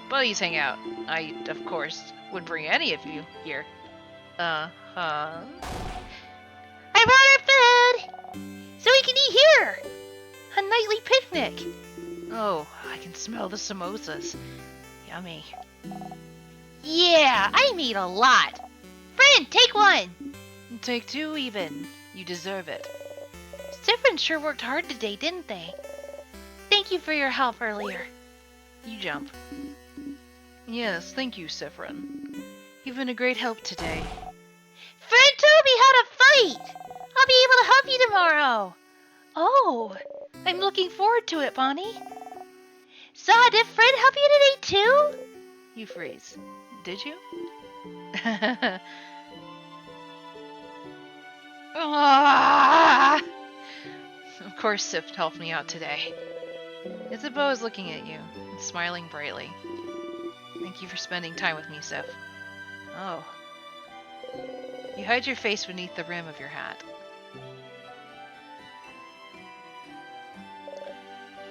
Buddies hang out. I, of course, would bring any of you here. Uh-huh. I brought our food! So we can eat here! A nightly picnic! Oh, I can smell the samosas. Yummy. Yeah, I made a lot. Friend, take one! Take two even. You deserve it. Siffrin sure worked hard today, didn't they? Thank you for your help earlier. You jump. Yes, thank you, Siffrin. You've been a great help today. Friend told me how to fight! I'll be able to help you tomorrow! Oh, I'm looking forward to it, Bonnie. So, did Fred help you today too? You freeze. Did you? Ah! Of course Sif helped me out today. Isabeau is looking at you and smiling brightly. Thank you for spending time with me, Sif. Oh. You hide your face beneath the rim of your hat.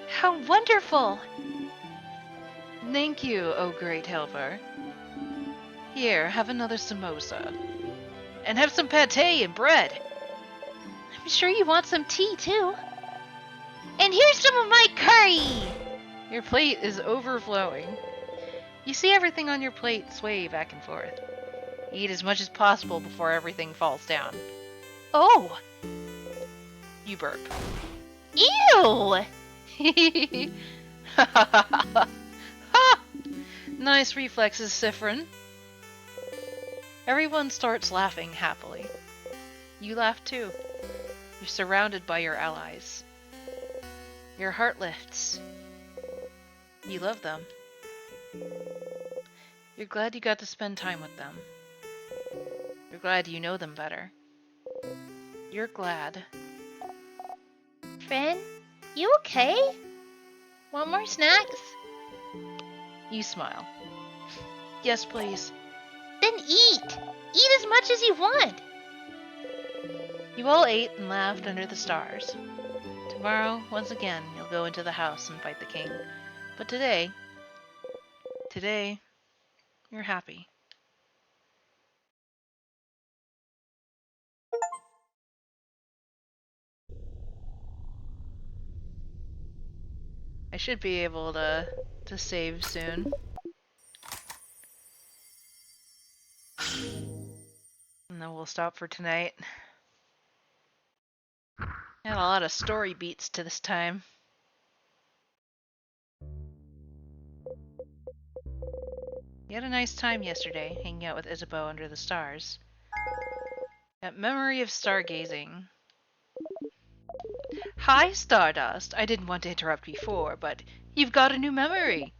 How wonderful! Thank you, oh great helper. Here, have another samosa. And have some pate and bread. I'm sure you want some tea too. And here's some of my curry! Your plate is overflowing. You see everything on your plate sway back and forth. Eat as much as possible before everything falls down. Oh! You burp. Ew! Nice reflexes, Siffrin. Everyone starts laughing happily. You laugh too. You're surrounded by your allies. Your heart lifts. You love them. You're glad you got to spend time with them. You're glad you know them better. You're glad. Friend, you okay? Want more snacks? You smile. Yes, please. Then eat! Eat as much as you want! You all ate and laughed under the stars. Tomorrow, once again, you'll go into the house and fight the king. But today, you're happy. I should be able to save soon. And then we'll stop for tonight. Had a lot of story beats to this time. You had a nice time yesterday, hanging out with Isabeau under the stars. That memory of stargazing. Hi, Stardust! I didn't want to interrupt before, but you've got a new memory!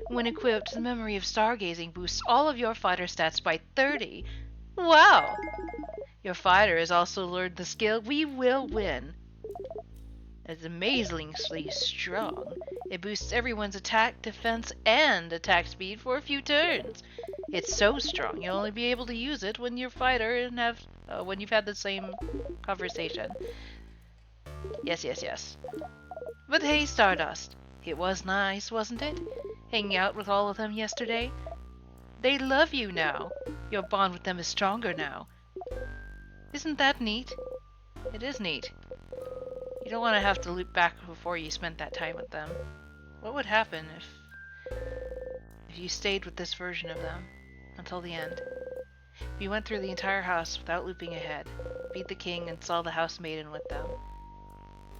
When equipped, the memory of stargazing boosts all of your fighter stats by 30. Wow! Your fighter has also learned the skill We Will Win. It's amazingly strong. It boosts everyone's attack, defense, and attack speed for a few turns. It's so strong you'll only be able to use it when you're fighter and when you've had the same conversation. Yes. But hey, Stardust, it was nice, wasn't it? Hanging out with all of them yesterday? They love you now. Your bond with them is stronger now. Isn't that neat? It is neat. You don't want to have to loop back before you spent that time with them. What would happen if you stayed with this version of them until the end? If you went through the entire house without looping ahead, beat the king and saw the house maiden with them,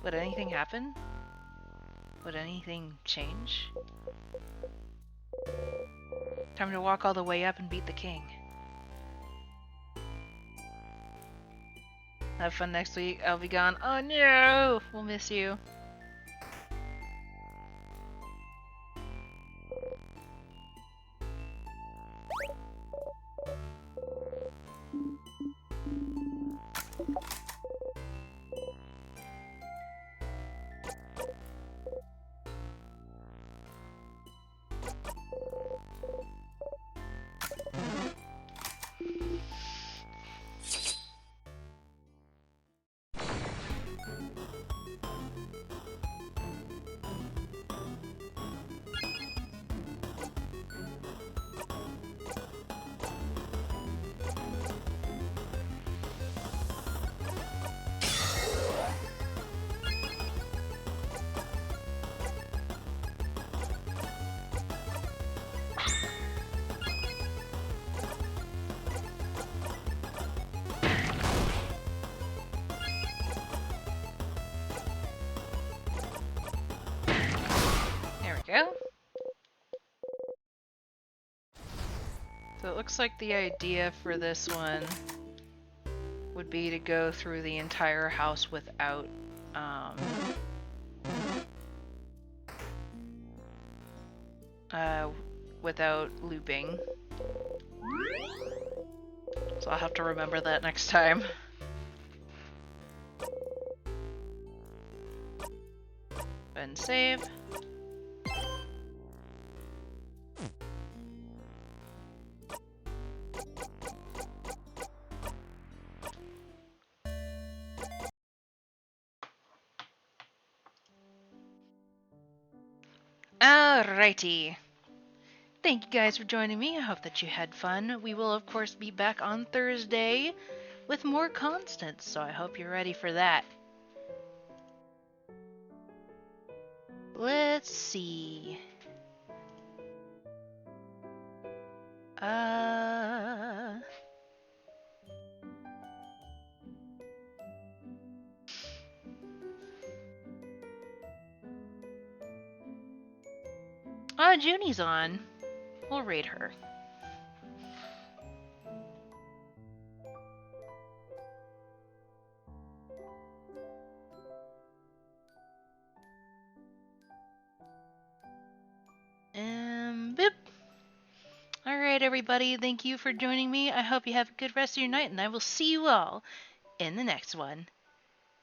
would anything happen? Would anything change? Time to walk all the way up and beat the king. Have fun next week. I'll be gone. Oh no! We'll miss you. Go. So it looks like the idea for this one would be to go through the entire house without without looping. So I'll have to remember that next time. And save. Alrighty. Thank you guys for joining me. I hope that you had fun. We will, of course, be back on Thursday with more Constance, so I hope you're ready for that. Let's see. Junie's on. We'll raid her. Boop. Alright, everybody. Thank you for joining me. I hope you have a good rest of your night, and I will see you all in the next one.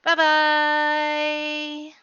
Bye-bye!